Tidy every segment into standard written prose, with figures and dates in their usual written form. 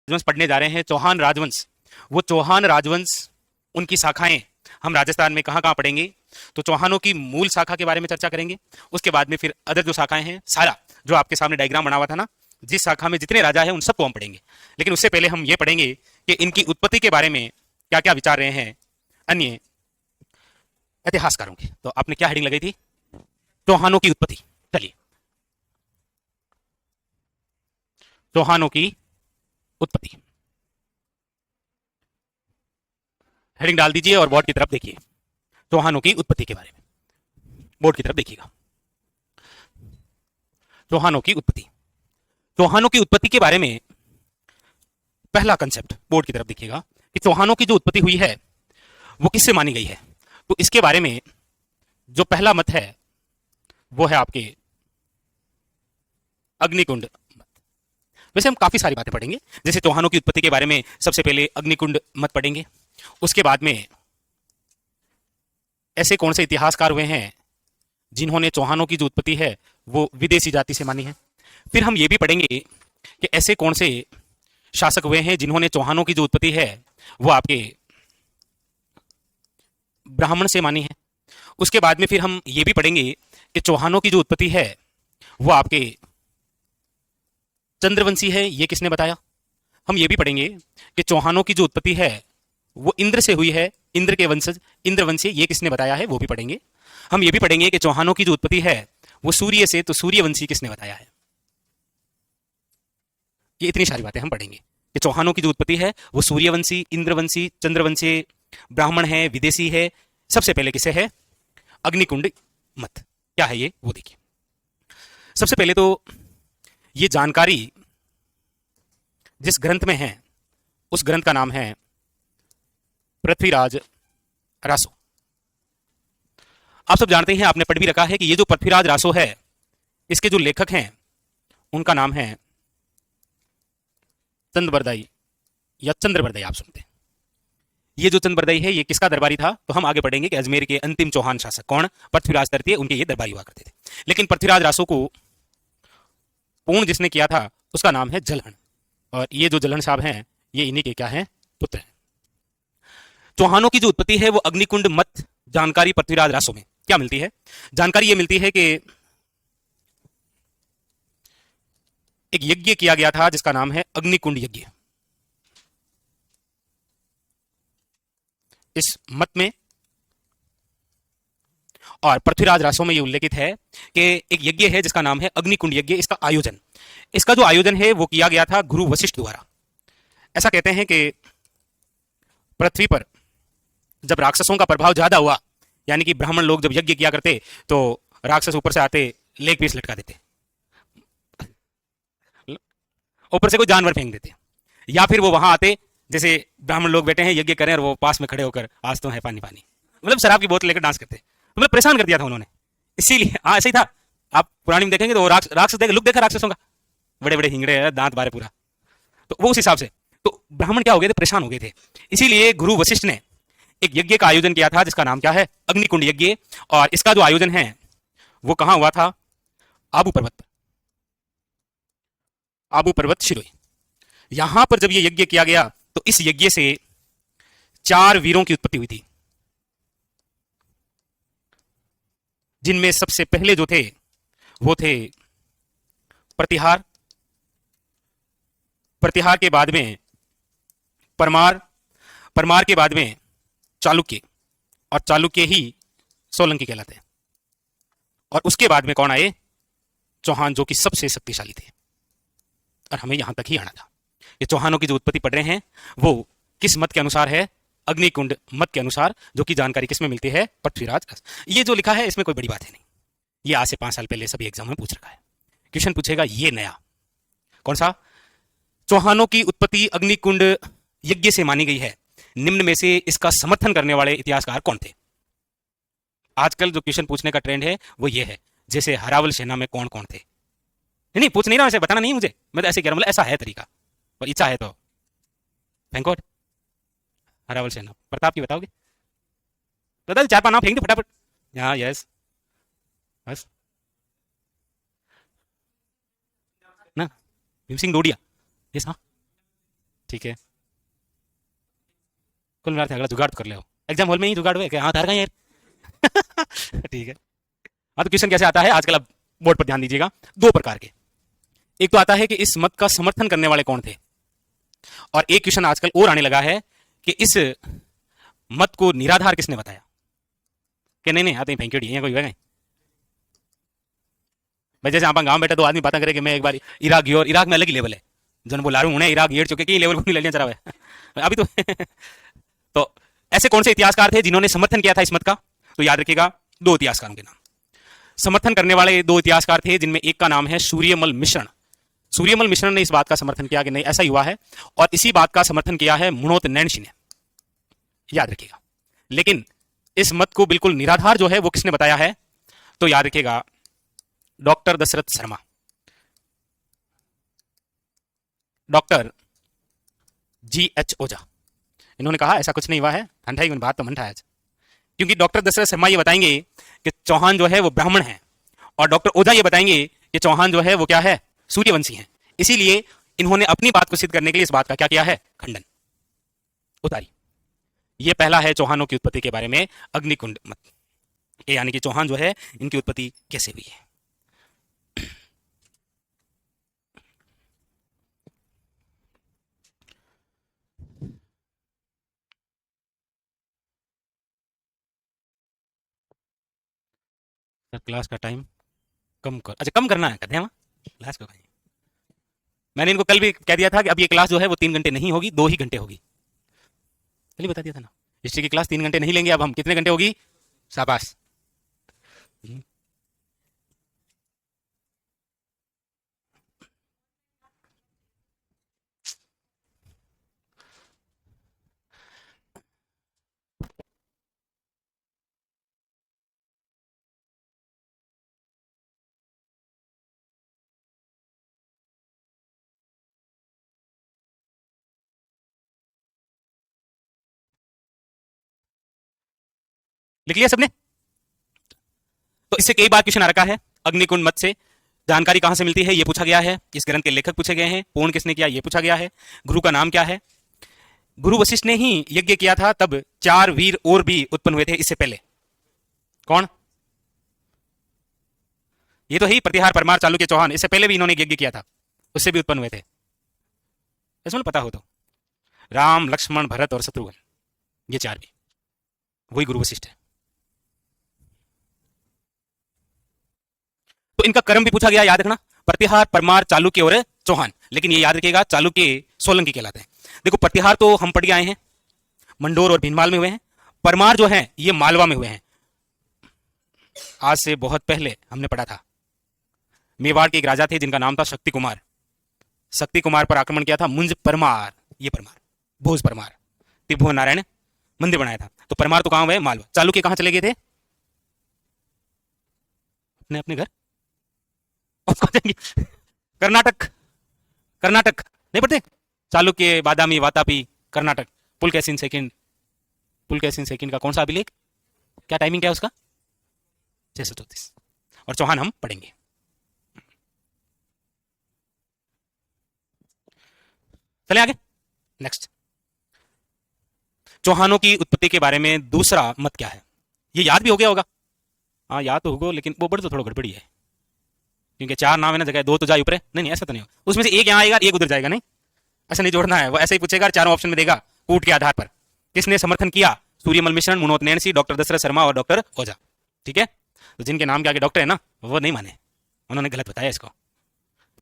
राजवंश पढ़ने जा रहे हैं, चौहान राजवंश। वो चौहान राजवंश, उनकी शाखाएं हम राजस्थान में कहाँ कहाँ पढ़ेंगे। तो चौहानों की मूल शाखा के बारे में चर्चा करेंगे। उसके बाद में फिर अदर जो शाखाएं हैं, सारा जो आपके सामने डायग्राम बना हुआ था ना, जिस शाखा में जितने राजा हैं उन सबको हम पढ़ेंगे। लेकिन उससे पहले हम ये पढ़ेंगे कि इनकी उत्पत्ति के बारे में क्या क्या विचार रहे हैं अन्य इतिहासकारों के। तो आपने क्या हेडिंग लगाई थी? चौहानों की उत्पत्ति। चलिए, चौहानों की उत्पत्ति हेडिंग डाल दीजिए और बोर्ड की तरफ देखिए। चौहानों की उत्पत्ति के बारे में बोर्ड की तरफ देखिएगा। चौहानों की उत्पत्ति, चौहानों की उत्पत्ति के बारे में पहला कंसेप्ट बोर्ड की तरफ देखिएगा कि चौहानों की जो उत्पत्ति हुई है वो किससे मानी गई है। तो इसके बारे में जो पहला मत है वो है आपके अग्निकुंड मत। वैसे हम काफी सारी बातें पढ़ेंगे, जैसे चौहानों की उत्पत्ति के बारे में सबसे पहले अग्निकुंड मत पढ़ेंगे। उसके बाद में ऐसे कौन से इतिहासकार हुए हैं जिन्होंने चौहानों की जो उत्पत्ति है वो विदेशी जाति से मानी है। फिर हम ये भी पढ़ेंगे कि ऐसे कौन से शासक हुए हैं जिन्होंने चौहानों की जो उत्पत्ति है वो आपके ब्राह्मण से मानी है। उसके बाद में फिर हम ये भी पढ़ेंगे कि चौहानों की जो उत्पत्ति है वो आपके चंद्रवंशी है, ये किसने बताया। हम ये भी पढ़ेंगे कि चौहानों की जो उत्पत्ति है वो इंद्र से हुई है, इंद्र के वंशज इंद्रवंशी, ये किसने बताया है वो भी पढ़ेंगे। हम ये भी पढ़ेंगे कि चौहानों की जो उत्पत्ति है वो सूर्य से, तो सूर्यवंशी किसने बताया है। ये इतनी सारी बातें हम पढ़ेंगे कि चौहानों की जो उत्पत्ति है वो सूर्यवंशी, इंद्रवंशी, चंद्रवंशी, ब्राह्मण है, विदेशी है। सबसे पहले किसे है? अग्निकुंड मत। क्या है ये वो देखिए। सबसे पहले तो ये जानकारी जिस ग्रंथ में है उस ग्रंथ का नाम है पृथ्वीराज रासो। आप सब जानते हैं, आपने पढ़ भी रखा है कि ये जो पृथ्वीराज रासो है इसके जो लेखक हैं उनका नाम है चंद्रबरदाई या चंद्रबरदाई, आप सुनते हैं। ये जो चंद्रबरदाई है ये किसका दरबारी था? तो हम आगे पढ़ेंगे कि अजमेर के अंतिम चौहान शासक कौन? पृथ्वीराज तृतीय, उनके ये दरबारी हुआ करते थे। लेकिन पृथ्वीराज रासो को पूर्ण जिसने किया था उसका नाम है जलहन, और ये जो जलहन साहब हैं ये इन्हीं के क्या हैं? पुत्र हैं। चौहानों की जो उत्पत्ति है वो अग्निकुंड मत जानकारी पृथ्वीराज रासो में क्या मिलती है? जानकारी ये मिलती है कि एक यज्ञ किया गया था जिसका नाम है अग्निकुंड यज्ञ। इस मत में और पृथ्वीराज रासो में यह उल्लेखित है कि एक यज्ञ है जिसका नाम है अग्निकुंड यज्ञ। इसका आयोजन, इसका जो आयोजन है वो किया गया था गुरु वशिष्ठ द्वारा। ऐसा कहते हैं कि पृथ्वी पर जब राक्षसों का प्रभाव ज्यादा हुआ, यानी कि ब्राह्मण लोग जब यज्ञ किया करते तो राक्षस ऊपर से आते, लेग पीस लटका देते, ऊपर से कोई जानवर फेंक देते, या फिर वो वहां आते, जैसे ब्राह्मण लोग बैठे हैं यज्ञ करें और वो पास में खड़े होकर आज तो है पानी पानी, मतलब शराब की बोतल लेकर डांस करते। तो मतलब परेशान कर दिया था उन्होंने। इसीलिए हाँ ऐसा ही था। आप पुरानी में देखेंगे तो वो राक्षस देख, लुक देखा राक्षसों का, बड़े बड़े हिंगड़े दांत बारे पूरा, तो वो उस हिसाब से तो ब्राह्मण क्या हो गए थे? परेशान हो गए थे। इसीलिए गुरु वशिष्ठ ने एक यज्ञ का आयोजन किया था जिसका नाम क्या है? अग्निकुंड यज्ञ। और इसका जो आयोजन है वो कहां हुआ था? आबू पर्वत पर, आबू पर्वत शिरोई। यहां पर जब यह यज्ञ किया गया तो इस यज्ञ से 4 वीरों की उत्पत्ति हुई थी, जिनमें सबसे पहले जो थे वो थे प्रतिहार, प्रतिहार के बाद में परमार, परमार के बाद में चालुक्य, और चालुक्य ही सोलंकी कहलाते हैं। और उसके बाद में कौन आए? चौहान, जो कि सबसे शक्तिशाली थे। और हमें यहां तक ही आना था। ये चौहानों की जो उत्पत्ति पढ़ रहे हैं वो किस मत के अनुसार है? अग्निकुंड मत के अनुसार, जो कि जानकारी किसमें मिलती है? पृथ्वीराज। ये जो लिखा है इसमें कोई बड़ी बात है नहीं, ये आज से 5 साल पहले सभी एग्जाम में पूछ रखा है। क्वेश्चन पूछेगा ये नया, कौन सा? चौहानों की उत्पत्ति अग्निकुंड यज्ञ से मानी गई है, निम्न में से इसका समर्थन करने वाले इतिहासकार कौन थे? आजकल जो क्वेश्चन पूछने का ट्रेंड है वो ये है, जैसे हरावल सेना में कौन कौन थे। नहीं पूछ नहीं रहा, वैसे बताना नहीं मुझे, मैं तो ऐसे कह रहा हूं, मतलब ऐसा है तरीका, और इच्छा है तो थैंक गॉड। हरावल सेना, प्रताप की बताओगे? बता 4-5 नाम फेंक दो फटाफट। हाँ यस, बस ना, भीम सिंह डोडिया, यस हाँ, ठीक है, कुल मिला के अगला जुगाड़ तो कर ले, एग्जाम हॉल में ही जुगाड़ हुए क्या, हाँ तार का यार। ठीक है। हाँ तो क्वेश्चन कैसे आता है आजकल, अब बोर्ड पर ध्यान दीजिएगा, दो प्रकार के। एक तो आता है कि इस मत का समर्थन करने वाले कौन थे, और एक क्वेश्चन आजकल और आने लगा है कि इस मत को निराधार किसने बताया, कि नहीं नहीं आते ही फेंकी है कोई है भाई। जैसे आप गांव बैठे दो आदमी बातें करे कि मैं एक बार इराक गया, और इराक में अलग ही लेवल है, जन बोला रहा हूँ इराक गेट चुके कि लेवल को नहीं ले चला हुआ है अभी तो। तो ऐसे कौन से इतिहासकार थे जिन्होंने समर्थन किया था इस मत का, तो याद रखिएगा दो इतिहासकारों के नाम। समर्थन करने वाले दो इतिहासकार थे, जिनमें एक का नाम है सूर्यमल मिश्रण। सूर्यमल मिश्रण ने इस बात का समर्थन किया कि नहीं ऐसा ही हुआ है, और इसी बात का समर्थन किया है मुणोत नैणसी ने, याद रखिएगा। लेकिन इस मत को बिल्कुल निराधार जो है वो किसने बताया है, तो याद रखिएगा doctor Dasharath Sharma, doctor GH Ojha. इन्होंने कहा ऐसा कुछ नहीं हुआ है, ठंडा ही बात तो मन था आज, क्योंकि डॉक्टर दशरथ शर्मा ये बताएंगे कि चौहान जो है वो ब्राह्मण है, और डॉक्टर ओझा ये बताएंगे कि चौहान जो है वो क्या है, सूर्यवंशी है। इसीलिए इन्होंने अपनी बात को सिद्ध करने के लिए इस बात का क्या किया है, खंडन उतारी। ये पहला है चौहानों की उत्पत्ति के बारे में अग्निकुंड मत, यानी कि चौहान जो है इनकी उत्पत्ति कैसे हुई है। क्लास का टाइम कम कर, अच्छा कम करना है, कहते हैं क्लास को भाई। मैंने इनको कल भी कह दिया था कि अब ये क्लास जो है वो 3 घंटे नहीं होगी, 2 ही घंटे होगी, कल ही बता दिया था ना। हिस्ट्री की क्लास 3 घंटे नहीं लेंगे, अब हम कितने घंटे होगी, शाबाश। लिख लिया सबने, तो इससे कई बार क्वेश्चन आ रखा है। अग्निकुंड मत से जानकारी कहां से मिलती है ये पूछा गया है, इस ग्रंथ के लेखक पूछे गए हैं, पूर्ण किसने किया ये पूछा गया है, गुरु का नाम क्या है। गुरु वशिष्ठ ने ही यज्ञ किया था, तब 4 वीर और भी उत्पन्न हुए थे इससे पहले, कौन, ये तो ही प्रतिहार परमार चालुक्य चौहान, इससे पहले भी इन्होंने यज्ञ किया था, उससे भी उत्पन्न हुए थे, इसमें पता हो तो। राम लक्ष्मण भरत और शत्रुघ्न, ये 4 भी वही गुरु वशिष्ठ है। तो इनका कर्म भी पूछा गया, याद रखना, प्रतिहार परमार चालुक्य और चौहान, लेकिन ये याद रखिएगा चालुक्य सोलंकी कहलाते हैं। देखो प्रतिहार तो हम पढ़ के आए हैं, मंडोर और भीनमाल में हुए हैं, परमार जो है ये मालवा में हुए हैं, आज से बहुत पहले हमने पढ़ा था। मेवाड़ के एक राजा थे जिनका नाम था शक्ति कुमार, शक्ति कुमार पर आक्रमण किया था मुंज परमार, ये परमार, भोज परमार, त्रिभुवन नारायण मंदिर बनाया था। तो परमार तो कहां हुए, मालवा। चालुक्य कहां चले गए थे, अपने अपने घर, कर्नाटक, कर्नाटक नहीं पढ़ते, चालुक्य बादामी वातापी कर्नाटक, पुलकेशिन सेकंड, पुलकेशिन सेकंड का कौन सा अभिलेख, क्या टाइमिंग क्या है उसका, 634। और चौहान हम पढ़ेंगे। चले आगे, नेक्स्ट। चौहानों की उत्पत्ति के बारे में दूसरा मत क्या है, ये याद भी हो गया होगा, हाँ याद तो होगा, लेकिन वो बड़ी तो थोड़ा गड़बड़ी है, क्योंकि 4 नाम है ना, जगह 2 तो जाए ऊपर, नहीं नहीं ऐसा तो नहीं हो, उसमें से एक यहाँ आएगा एक उधर जाएगा, नहीं ऐसा नहीं जोड़ना है, वो ऐसे ही पूछेगा, चारों ऑप्शन में देगा कूट के आधार पर। किसने समर्थन किया, सूर्यमल मिश्रण, मुनोत नैणसी, डॉक्टर दशरथ शर्मा और डॉक्टर ओझा, ठीक है। तो जिनके नाम के आगे डॉक्टर है ना, वो नहीं माने, उन्होंने गलत बताया इसको।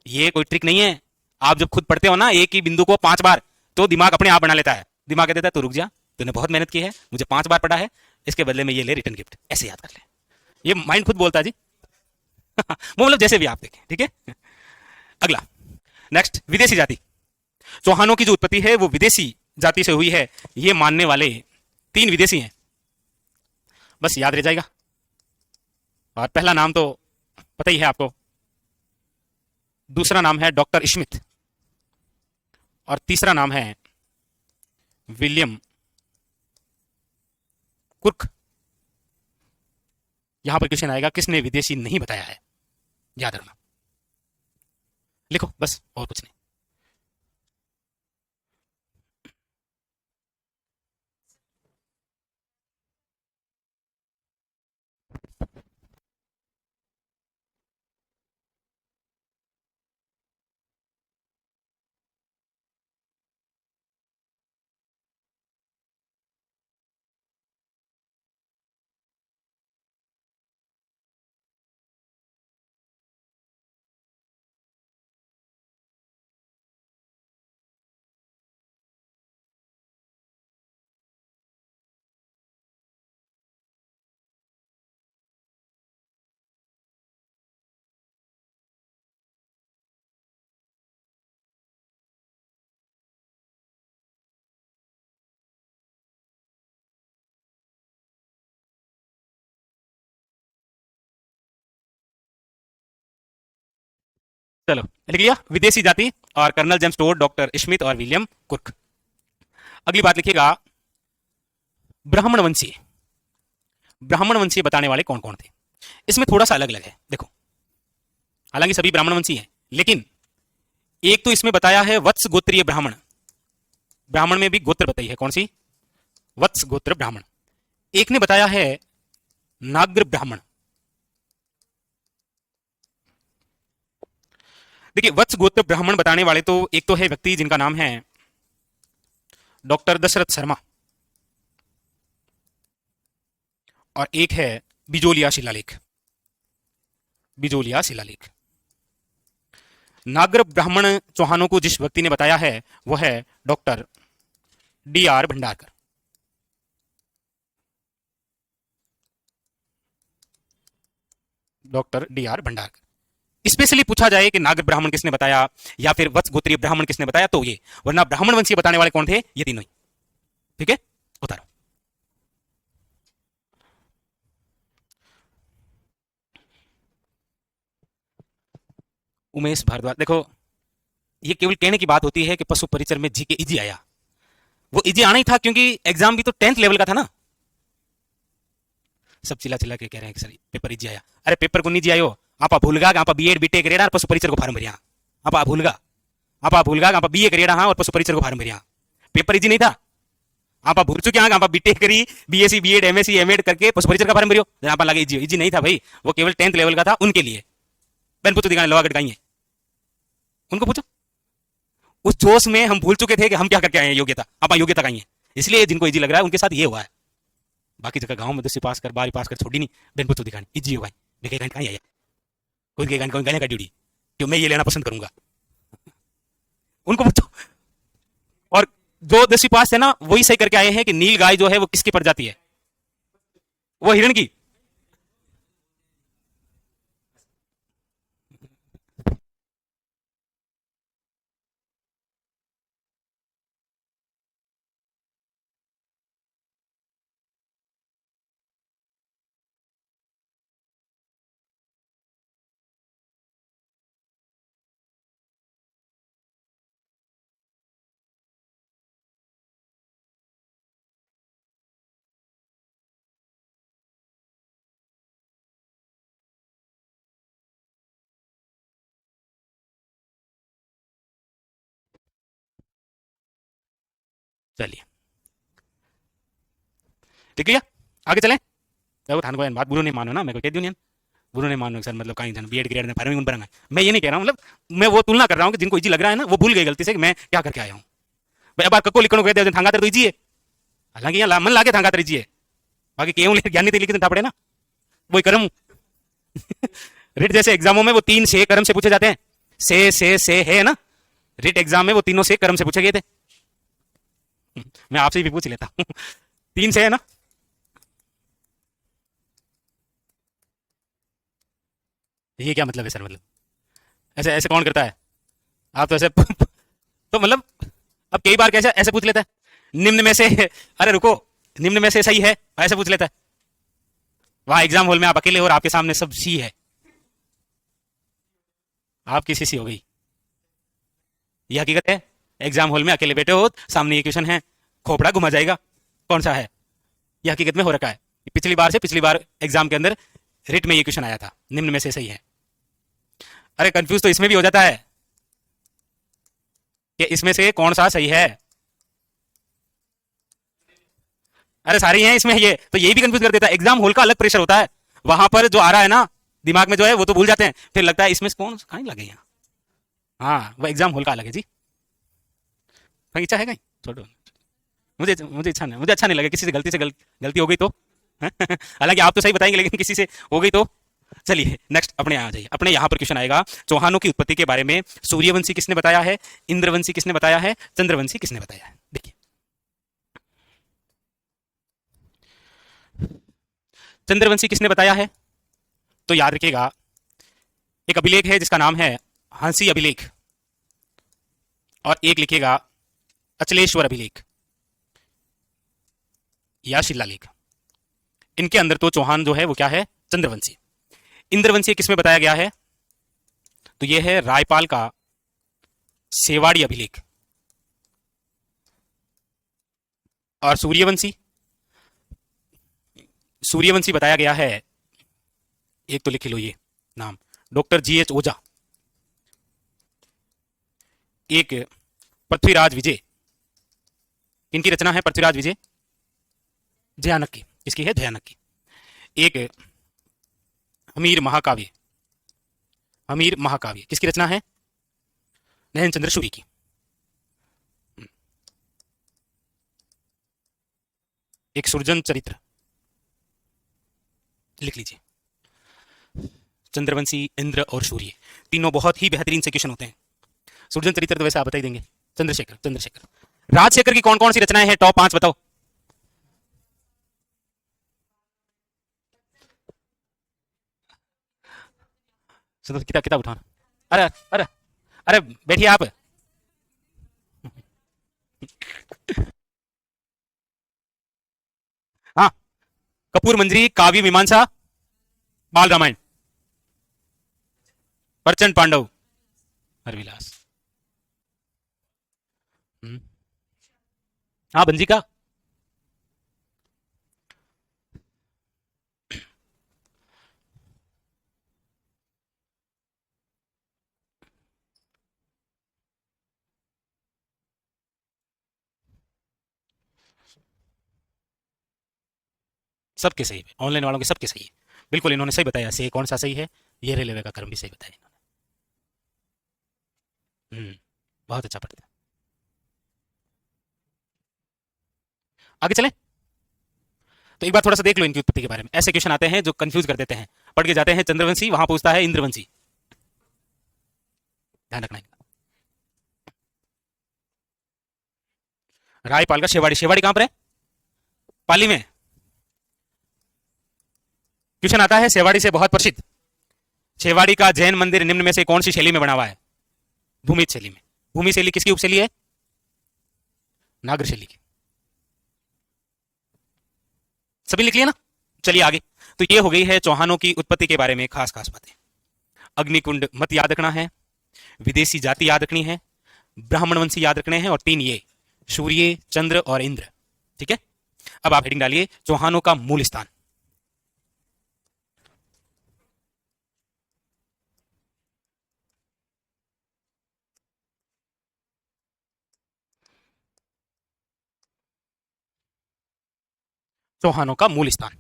ये कोई ट्रिक नहीं है, आप जब खुद पढ़ते हो ना एक ही बिंदु को 5 बार, तो दिमाग अपने आप बना लेता है, दिमाग कहता है तो रुक जा, तूने बहुत मेहनत की है, मुझे 5 बार पढ़ा है, इसके बदले में ये ले रिटर्न गिफ्ट, ऐसे याद कर ले, ये माइंड खुद बोलता है जी। वो मतलब जैसे भी आप देखें, ठीक है। अगला, नेक्स्ट, विदेशी जाति। चौहानों की जो उत्पत्ति है वो विदेशी जाति से हुई है, ये मानने वाले 3 विदेशी हैं, बस याद रह जाएगा। और पहला नाम तो पता ही है आपको, दूसरा नाम है डॉक्टर स्मिथ, और तीसरा नाम है विलियम कुर्क। यहां पर क्वेश्चन आएगा किसने विदेशी नहीं बताया है, याद रखना, लिखो बस और कुछ नहीं। चलो लिख लिया, विदेशी जाति और colonel James Tod, doctor Smith और विलियम कुर्क। अगली बात लिखिएगा, ब्राह्मण वंशी। ब्राह्मण वंशी बताने वाले कौन कौन थे? इसमें थोड़ा सा अलग अलग है, देखो। हालांकि सभी ब्राह्मण वंशी हैं, लेकिन एक तो इसमें बताया है वत्स गोत्रीय ब्राह्मण। ब्राह्मण में भी गोत्र बताई है, कौन सी? वत्स गोत्र ब्राह्मण। एक ने बताया है नाग्र ब्राह्मण। देखिए, वत्स गोत्र ब्राह्मण बताने वाले तो एक तो है व्यक्ति जिनका नाम है डॉक्टर दशरथ शर्मा, और एक है बिजोलिया शिलालेख। बिजोलिया शिलालेख। नागर ब्राह्मण चौहानों को जिस व्यक्ति ने बताया है वह है doctor DR. Bhandarkar. Doctor DR. Bhandarkar. Specially पूछा जाए कि नागर ब्राह्मण किसने बताया या फिर वत्स गोत्रीय ब्राह्मण किसने बताया तो ये, वरना ब्राह्मण वंशी बताने वाले कौन थे? ये तीनों ही। ठीक है, उतारो। उमेश भारद्वाज। देखो, ये केवल कहने की बात होती है कि पशु परिचर में जी के इजी आया। वो इजी आना ही था क्योंकि एग्जाम भी तो 10th लेवल का था ना। सब चिल्ला चिल्ला के कह रहे हैं कि सर पेपर इजी आया। अरे पेपर को नहीं जी आयो, आप भूलगा आप बीएड बीटेक करेड़ा और पशु परिचर को फार्म भरिया। आप भूलगा आप बीए करेड़ा हाँ और पशु परिचर को फार्म भरिया। पेपर इजी नहीं था। आप भूल चुके हैं, आप बीटेक करी, बीएससी बीएड एमएससी एमएड करके पशु परिचर का फार्म भरियो। आप लगे इजी, इजी नहीं था भाई, वो केवल 10th लेवल का था उनके लिए। बहन पुत्र दिखाने लोहागढ़ गाई है, उनको पूछो। उस जोश में हम भूल चुके थे कि हम क्या करके आए हैं, योग्यता। आप योग्यता कहीं है, इसलिए जिनको इजी लग रहा है उनके साथ ये हुआ है। बाकी जगह गांव में 10वीं पास कर 12वीं पास कर छोड़ी नहीं, बहन पुत्र दिखानी इजी हो भाई। देखे कहीं आया कोई के कौन कहने का ड्यूटी क्यों मैं ये लेना पसंद करूंगा, उनको पूछो। और जो 10वीं पास है ना वही सही करके आए हैं कि नील गाय जो है वो किसकी प्रजाति है? वो हिरण की। चलिए ठीक है, आगे चलें। देखो थान को बात बुरो नहीं मानो ना, मैं कोई कह दूं नहीं बुरो नहीं मानो सर, मतलब कहीं बीएड ग्रेड में फार्मिंग बना। मैं ये नहीं कह रहा हूँ, मतलब मैं वो तुलना कर रहा हूँ कि जिनको इजी लग रहा है ना वो भूल गए गलती से कि मैं क्या करके आया हूँ। भाई अब कको लिखने कहते हैं थांगा तो इजी है, हालांकि यहाँ मन लागे थांगा इजी है, बाकी केवल ज्ञान नहीं लिखे था पड़े ना वही कर्म। रिट जैसे एग्जामों में वो 3 से कर्म से पूछे जाते हैं, से है ना। रिट एग्जाम में वो तीनों से कर्म से पूछे गए थे। मैं आपसे भी पूछ लेता हूँ। 3 से है ना। ये क्या मतलब है सर? मतलब ऐसे ऐसे कौन करता है? आप तो ऐसे तो मतलब अब कई बार कैसे ऐसे पूछ लेता है निम्न में से, अरे रुको, निम्न में से सही है ऐसे पूछ लेता है। वहां एग्जाम हॉल में आप अकेले हो और आपके सामने सब सी है, आपकी सीसी हो गई। ये हकीकत है। एग्जाम हॉल में अकेले बैठे हो, सामने ये क्वेश्चन है, खोपड़ा घुमा जाएगा कौन सा है। ये हकीकत में हो रखा है। पिछली बार एग्जाम के अंदर रिट में ये क्वेश्चन आया था, निम्न में से सही है। अरे कंफ्यूज तो इसमें भी हो जाता है कि इसमें से कौन सा सही है। अरे सारे हैं इसमें, ये तो यही भी कंफ्यूज कर देता है। एग्जाम हॉल का अलग प्रेशर होता है, वहां पर जो आ रहा है ना दिमाग में जो है वो तो भूल जाते हैं, फिर लगता है इसमें कौन कहीं लगे यहाँ। हाँ, वो एग्जाम हॉल का अलग है जी। कहीं इच्छा है कहीं छोड़ो, मुझे मुझे इच्छा नहीं, मुझे अच्छा नहीं लगा किसी से गलती से गलती हो गई तो। हालांकि आप तो सही बताएंगे लेकिन किसी से हो गई तो। चलिए नेक्स्ट अपने यहाँ आ जाइए। अपने यहाँ पर क्वेश्चन आएगा चौहानों की उत्पत्ति के बारे में। सूर्यवंशी किसने बताया है, इंद्रवंशी किसने बताया है, चंद्रवंशी किसने बताया है? देखिए, चंद्रवंशी किसने बताया है तो याद रखिएगा एक अभिलेख है जिसका नाम है हंसी अभिलेख, और एक लिखिएगा अचलेश्वर अभिलेख या शिलालेख। इनके अंदर तो चौहान जो है वो क्या है, चंद्रवंशी। इंद्रवंशी किसमें बताया गया है तो यह है रायपाल का सेवाड़ी अभिलेख। और सूर्यवंशी, सूर्यवंशी बताया गया है, एक तो लिख लो ये नाम, डॉक्टर GH ओझा। एक पृथ्वीराज विजय, इनकी रचना है पृथ्वीराज विजय, जयानक की, इसकी है जयानक की। एक हमीर महाकाव्य, हमीर महाकाव्य किसकी रचना है? नयन चंद्र सूरी की। एक सुरजन चरित्र लिख लीजिए। चंद्रवंशी, इंद्र और सूर्य, तीनों बहुत ही बेहतरीन से क्वेश्चन होते हैं। सुरजन चरित्र तो वैसे आप बता ही देंगे। चंद्रशेखर, चंद्रशेखर। राजशेखर की कौन कौन सी रचनाएं हैं? टॉप 5 बताओ। किताब किताब उठाना। अरे अरे अरे बैठिए आप। हाँ, कपूर मंजरी, काव्य मीमांसा, बाल रामायण, प्रचंड पांडव, हरविलास। हाँ, बंजी का। सबके सही है, ऑनलाइन वालों के सबके सही है। बिल्कुल इन्होंने सही बताया। से कौन सा सही है? ये रेलवे का कर्म भी सही बताया इन्होंने। बहुत अच्छा पढ़ता है। आगे चलें। तो एक बार थोड़ा सा देख लो इनकी उत्पत्ति के बारे में। ऐसे क्वेश्चन आते हैं जो कंफ्यूज कर देते हैं। पढ़ के जाते हैं चंद्रवंशी, वहां पूछता है इंद्रवंशी। ध्यान रखना है। रायपाल का शेवाड़ी, शेवाड़ी कहां पर है? पाली में। क्वेश्चन आता है शेवाड़ी से बहुत प्रसिद्ध, शेवाड़ी का जैन मंदिर निम्न में से कौन सी शैली में बना हुआ है? भूमित शैली में। भूमि शैली किसकी उपशैली है? नागर शैली की। सभी लिख लिया ना? चलिए आगे। तो ये हो गई है चौहानों की उत्पत्ति के बारे में खास खास बातें। अग्निकुंड मत याद रखना है, विदेशी जाति याद रखनी है, ब्राह्मणवंशी याद रखने हैं, और 3 ये सूर्य, चंद्र और इंद्र। ठीक है। अब आप हेडिंग डालिए चौहानों का मूल स्थान। चौहानों का मूल स्थान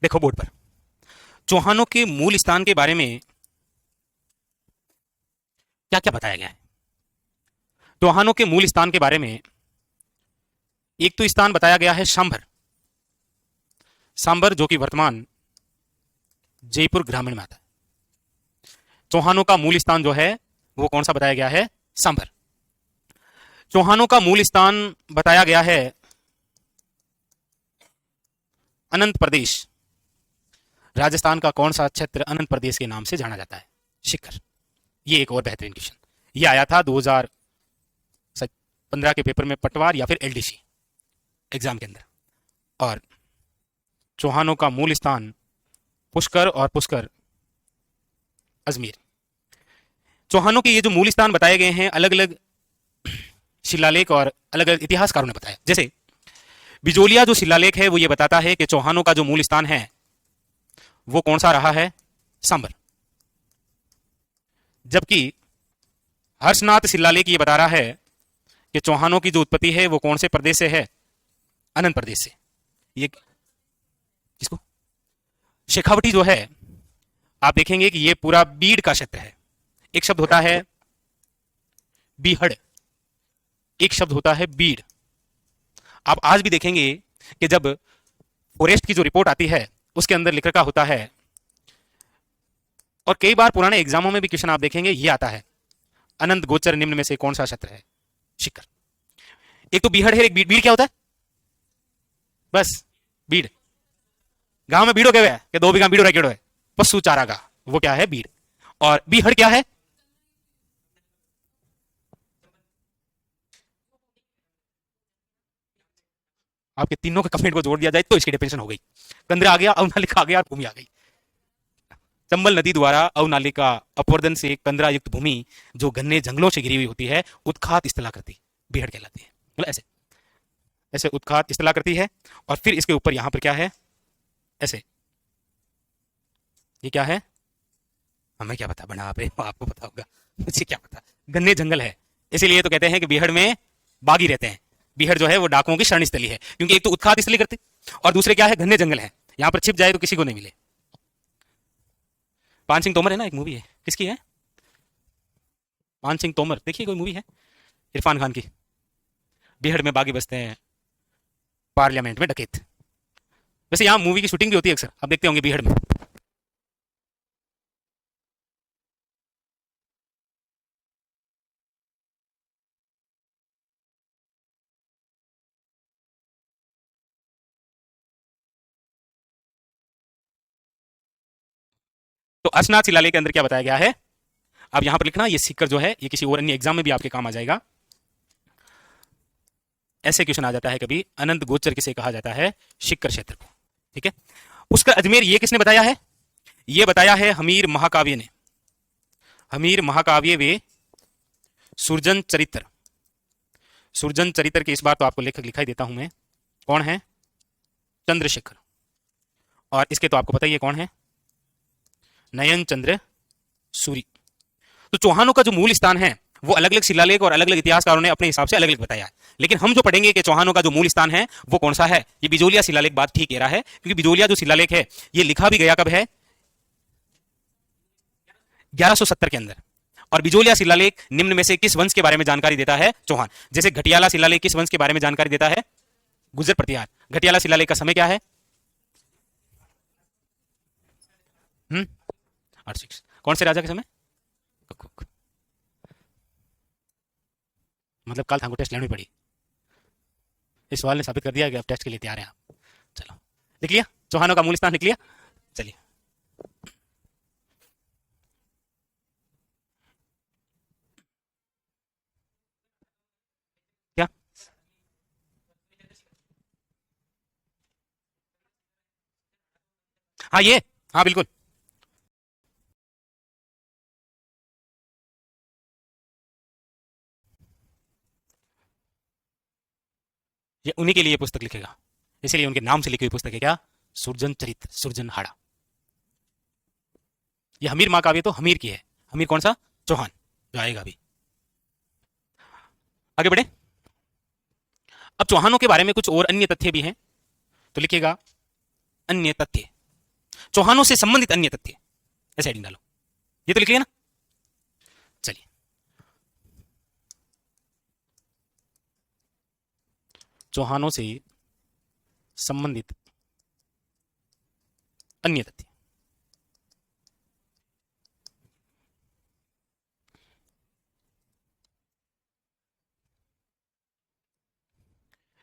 देखो बोर्ड पर। चौहानों के मूल स्थान के बारे में क्या क्या बताया गया है? चौहानों के मूल स्थान के बारे में एक तो स्थान बताया गया है सांभर, सांभर जो कि वर्तमान जयपुर ग्रामीण में आता है। चौहानों का मूल स्थान जो है वो कौन सा बताया गया है? सांभर। चौहानों का मूल स्थान बताया गया है अनंत प्रदेश। राजस्थान का कौन सा क्षेत्र अनंत प्रदेश के नाम से जाना जाता है? शिखर। ये एक और बेहतरीन क्वेश्चन, ये आया था 2015 के पेपर में, पटवार या फिर LDC एग्जाम के अंदर। और चौहानों का मूल स्थान पुष्कर और पुष्कर अजमेर। चौहानों के ये जो मूल स्थान बताए गए हैं अलग अलग शिलालेख और अलग अलग इतिहासकारों ने बताया। जैसे बिजोलिया जो शिलालेख है वो ये बताता है कि चौहानों का जो मूल स्थान है वो कौन सा रहा है? सांबर। जबकि हर्षनाथ शिलालेख ये बता रहा है कि चौहानों की जो उत्पत्ति है वो कौन से प्रदेश से है? अनंत प्रदेश से। ये किसको? शेखावटी जो है आप देखेंगे कि ये पूरा बीड़ का क्षेत्र है। एक शब्द होता है बीहड़, एक शब्द होता है बीड़। आप आज भी देखेंगे कि जब फॉरेस्ट की जो रिपोर्ट आती है उसके अंदर लिख रखा होता है, और कई बार पुराने एग्जामों में भी क्वेश्चन आप देखेंगे ये आता है, अनंत गोचर निम्न में से कौन सा क्षेत्र है? शिखर। एक तो बीहड़ है, एक बीड़। बीड़ क्या होता है? बस बीड़। गांव में बीड़ो क्या है कि 2 बीघा बीड़ो रखेड़ो है, पशु चारा का, वो क्या है? बीड़। और बीहड़ क्या है? आपके तीनों के कमेंट को जोड़ दिया जाए तो इसकी डेफिनेशन हो गई। कंद्रा आ गया, अवना लिखा आ गया, भूमि आ गई। चंबल नदी द्वारा अवनालिका अपवर्दन से कंदरा युक्त भूमि जो घने जंगलों से घिरी हुई होती है उत्खात स्थलाकृति बीहड़ कहलाती है। मतलब ऐसे ऐसे उत्खात स्थलाकृति है। और फिर इसके ऊपर यहां पर क्या है, ऐसे, ये क्या है, हमें क्या पता, बना आप आपको पता होगा, मुझे क्या पता, घने जंगल है, इसीलिए तो कहते हैं कि बीहड़ में बागी रहते हैं। बीहड़ जो है वो डाकुओं की शरण स्थली है, क्योंकि एक तो उत्खात स्थली करते और दूसरे क्या है, घने जंगल है, यहां पर छिप जाए तो किसी को नहीं मिले। पान सिंह तोमर है ना, एक मूवी है, किसकी है, पान सिंह तोमर, देखिए कोई मूवी है इरफान खान की, बीहड़ में बागी बसते हैं, पार्लियामेंट में डकैत। वैसे यहाँ मूवी की शूटिंग भी होती है अक्सर, आप देखते होंगे बीहड़ में। तो अशनाथ शिलालेख के अंदर क्या बताया गया है, अब यहां पर लिखना, ये सीकर जो है ये किसी और अन्य एग्जाम में भी आपके काम आ जाएगा। ऐसे क्वेश्चन आ जाता है कभी, अनंत गोचर किसे कहा जाता है, शिकर क्षेत्र को, ठीक है। उसका अजमेर ये किसने बताया है, ये बताया है हमीर महाकाव्य ने। हमीर महाकाव्य वे सुरजन चरित्र, सुरजन चरित्र के इस बार तो आपको लेखक लिखा ही देता हूं मैं, कौन है, चंद्रशेखर। और इसके तो आपको पता ही है कौन है, नयन चंद्र सूरी। तो चौहानों का जो मूल स्थान है वो अलग अलग शिलालेख और अलग अलग इतिहासकारों ने अपने हिसाब से अलग अलग बताया है, लेकिन हम जो पढ़ेंगे कि चौहानों का जो मूल स्थान है वो कौन सा है, ये बिजोलिया शिलालेख बात ठीक कह रहा है, क्योंकि बिजोलिया जो शिलालेख है ये लिखा भी गया कब है, 1170 के अंदर। और बिजोलिया शिलालेख निम्न में से किस वंश के बारे में जानकारी देता है, चौहान। जैसे घटियाला शिलालेख किस वंश के बारे में जानकारी देता है, गुर्जर प्रतिहार। घटियाला शिलालेख का समय क्या है, 8 कौन से राजा के समय, मतलब कल थाको टेस्ट लेनी पड़ी, इस सवाल ने साबित कर दिया कि आप टेस्ट के लिए तैयार हैं आप। चलो लिख लिया, चौहानों का मूल स्थान लिख लिया, चलिए। क्या, हाँ ये, हाँ बिल्कुल, ये उन्हीं के लिए पुस्तक लिखेगा, इसीलिए उनके नाम से लिखी हुई पुस्तक है क्या, सुरजन चरित्र, सुरजन हाड़ा। ये हमीर महाकाव्य तो हमीर की है, हमीर कौन सा, चौहान, जो आएगा अभी। आगे बढ़े, अब चौहानों के बारे में कुछ और अन्य तथ्य भी हैं, तो लिखिएगा अन्य तथ्य, चौहानों से संबंधित अन्य तथ्य, ऐसे हेडिंग डालो, ये तो लिख लिया ना। चलिए, चौहानों से संबंधित अन्य तथ्य,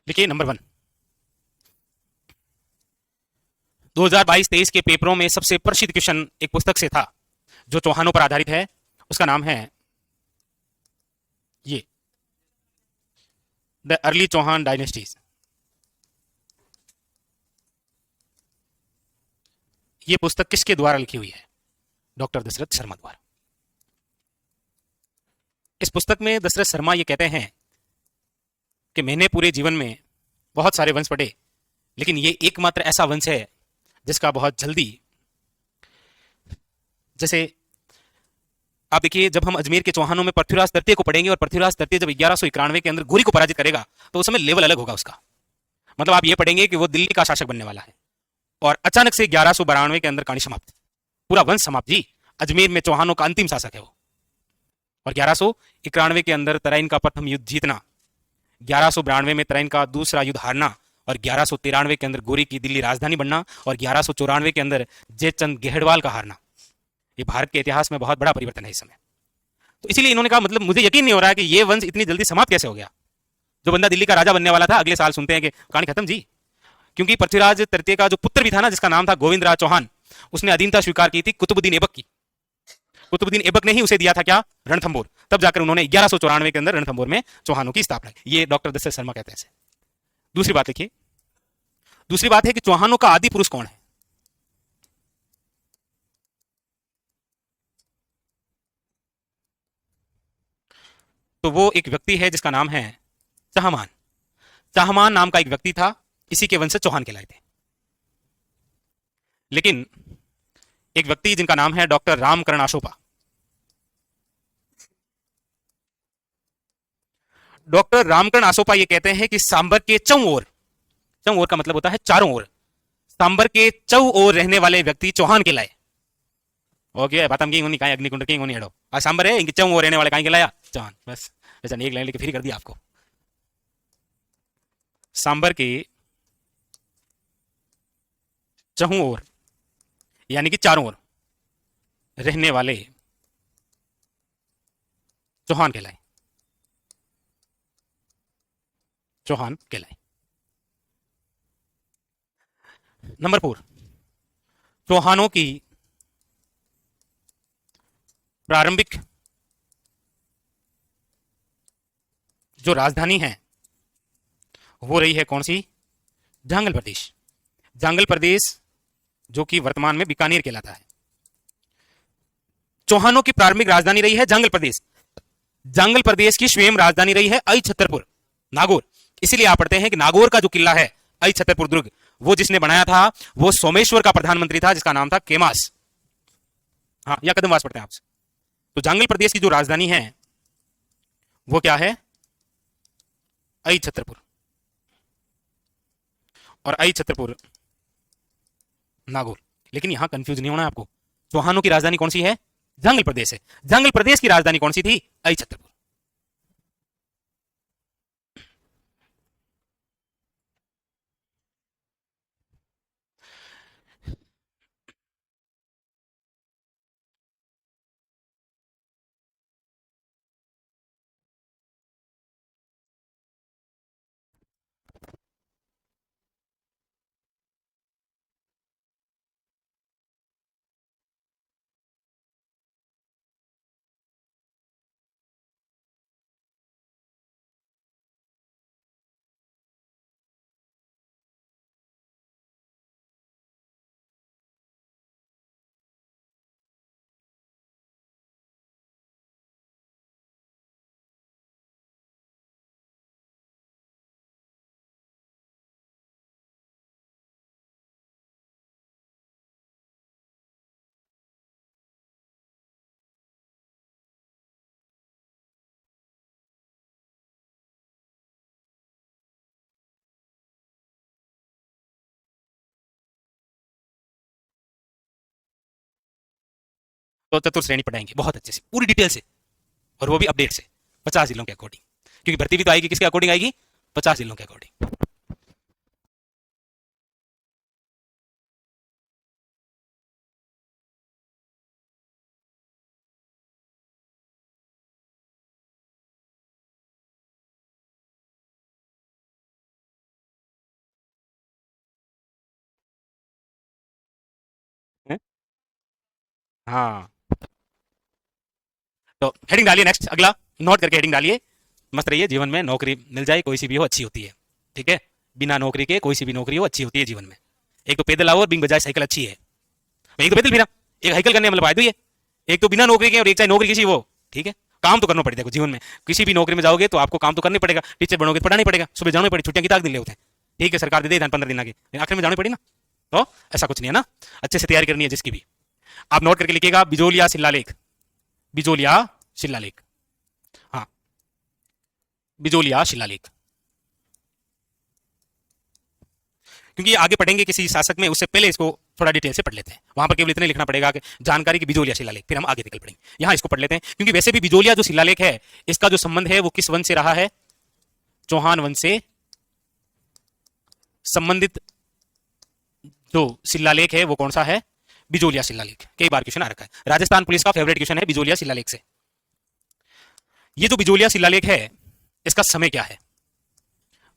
लिखिए नंबर 1, 2022-23 के पेपरों में सबसे प्रसिद्ध क्वेश्चन एक पुस्तक से था जो चौहानों पर आधारित है, उसका नाम है ये, द अर्ली चौहान डायनेस्टीज। ये पुस्तक किसके द्वारा लिखी हुई है, डॉक्टर दशरथ शर्मा द्वारा। इस पुस्तक में दशरथ शर्मा ये कहते हैं कि मैंने पूरे जीवन में बहुत सारे वंश पढ़े, लेकिन ये एकमात्र ऐसा वंश है जिसका बहुत जल्दी, जैसे आप देखिए जब हम अजमेर के चौहानों में पृथ्वीराज तृतीय को पढ़ेंगे और पृथ्वीराज तृतीय जब 1191 के अंदर गोरी को पराजित करेगा तो उस समय लेवल अलग होगा उसका, मतलब आप ये पढ़ेंगे कि वो दिल्ली का शासक बनने वाला है, और अचानक से 1192 के अंदर कहानी समाप्त, पूरा वंश समाप्त जी। अजमेर में चौहानों का अंतिम शासक है वो। और 1191 के अंदर तराइन का प्रथम युद्ध जीतना, 1192 में तराइन का दूसरा युद्ध हारना, और 1193 के अंदर गोरी की दिल्ली राजधानी बनना, और 1194 के अंदर जयचंद गेहड़वाल का हारना, ये भारत के इतिहास में बहुत बड़ा परिवर्तन है इस समय। तो इसीलिए इन्होंने कहा, मतलब मुझे यकीन नहीं हो रहा है कि ये वंश इतनी जल्दी समाप्त कैसे हो गया, जो बंदा दिल्ली का राजा बनने वाला था अगले साल सुनते हैं कि कहानी खत्म जी। क्योंकि पृथ्वीराज तृतीय का जो पुत्र भी था ना, जिसका नाम था गोविंद राज चौहान, उसने अधीनता स्वीकार की थी कुतुबुद्दीन ऐबक की। कुतुबुद्दीन ऐबक ने ही उसे दिया था क्या, रणथंबोर, तब जाकर उन्होंने 1194 के अंदर रणथंबोर में चौहानों की स्थापना की। ये डॉक्टर दशरथ शर्मा कहते हैं। दूसरी बात लिखिए, दूसरी बात है कि चौहानों का आदि पुरुष कौन है। तो वो एक व्यक्ति है जिसका नाम है चाहमान। चाहमान नाम का एक व्यक्ति था, इसी के वंश से चौहान कहलाए थे। लेकिन एक व्यक्ति जिनका नाम है डॉक्टर रामकरण आशोपा, डॉक्टर रामकरण आशोपा ये कहते हैं कि सांबर के चौं ओर, चौं ओर का मतलब होता है चारों ओर, सांबर के चौ ओर रहने वाले व्यक्ति चौहान कहलाए। ओके बात हम की होनी, अग्निकुंड की होनी हेडो आ सांबर है, इनके चौं ओर रहने वाले कहीं कहलाया चौहान। बस वैसा एक लाइन लिख के फ्री कर दिया आपको। सांबर के चहुं ओर यानी कि चारों ओर रहने वाले चौहान कहलाए, चौहान कहलाए। नंबर 4, चौहानों की प्रारंभिक जो राजधानी है वो रही है कौन सी? जांगल प्रदेश। जांगल प्रदेश जो कि वर्तमान में बीकानेर कहलाता है। चौहानों की प्रारंभिक राजधानी रही है जांगल प्रदेश। जांगल प्रदेश की स्वयं राजधानी रही है आई छतरपुर, नागौर। इसीलिए आप पढ़ते हैं कि नागौर का जो किला है आई छतरपुर दुर्ग, वो जिसने बनाया था वो सोमेश्वर का प्रधानमंत्री था जिसका नाम था केमास। हाँ, या कदमवास पढ़ते हैं आपसे। तो जांगल प्रदेश की जो राजधानी है वो क्या है? आई छतरपुर। और आई छतरपुर नागौर। लेकिन यहां कंफ्यूज नहीं होना है आपको, चौहानों की राजधानी कौन सी है? जांगल प्रदेश है। जांगल प्रदेश की राजधानी कौन सी थी? आई छतरपुर। तो चतुर श्रेणी पढ़ाएंगे बहुत अच्छे से, पूरी डिटेल से, और वो भी अपडेट से, 50 जिलों के अकॉर्डिंग। क्योंकि भर्ती भी तो आएगी किसके अकॉर्डिंग आएगी? 50 जिलों के अकॉर्डिंग। हाँ, तो हेडिंग डालिए नेक्स्ट, अगला नोट करके हेडिंग डालिए। मस्त रहिए, जीवन में नौकरी मिल जाए कोई सी भी हो अच्छी होती है, ठीक है? बिना नौकरी के कोई सी भी नौकरी हो अच्छी होती है जीवन में। एक तो पैदल आओ और बिन बजाय साइकिल अच्छी है। एक तो पैदल फिरा, एक साइकिल करने मतलब फायदा ही है। एक तो बिना नौकरी के और एक चाहे नौकरी किसी वो, ठीक है? काम तो करना पड़ेगा देखो जीवन में। किसी भी नौकरी में जाओगे तो आपको काम तो करना ही पड़ेगा। टीचर बनोगे तो पढ़ाना ही पड़ेगा, सुबह जाना पड़ेगा, छुट्टियां किताब दिन ले होते हैं, ठीक है? सरकार दे दे 15 दिन आगे, आखिर में जानी पड़ी ना। तो ऐसा कुछ नहीं है ना, अच्छे से तैयारी करनी है जिसकी भी। आप नोट करके लिखिएगा बिजोलिया शिलालेख, बिजोलिया शिलालेख। हाँ, बिजोलिया शिलालेख। क्योंकि ये आगे पढ़ेंगे किसी शासक में, उससे पहले इसको थोड़ा डिटेल से पढ़ लेते हैं। वहां पर केवल इतने लिखना पड़ेगा कि जानकारी की बिजोलिया शिलालेख, फिर हम आगे निकल पड़ेंगे। यहां इसको पढ़ लेते हैं, क्योंकि वैसे भी बिजोलिया जो शिलालेख है इसका जो संबंध है वो किस वंश से रहा है? चौहान वंश से संबंधित जो शिलालेख है वो कौन सा है? बिजोलिया शिलालेख। कई बार क्वेश्चन आ रखा है, राजस्थान पुलिस का फेवरेट क्वेश्चन है बिजोलिया शिलालेख से। ये जो बिजोलिया शिलालेख है इसका समय क्या है?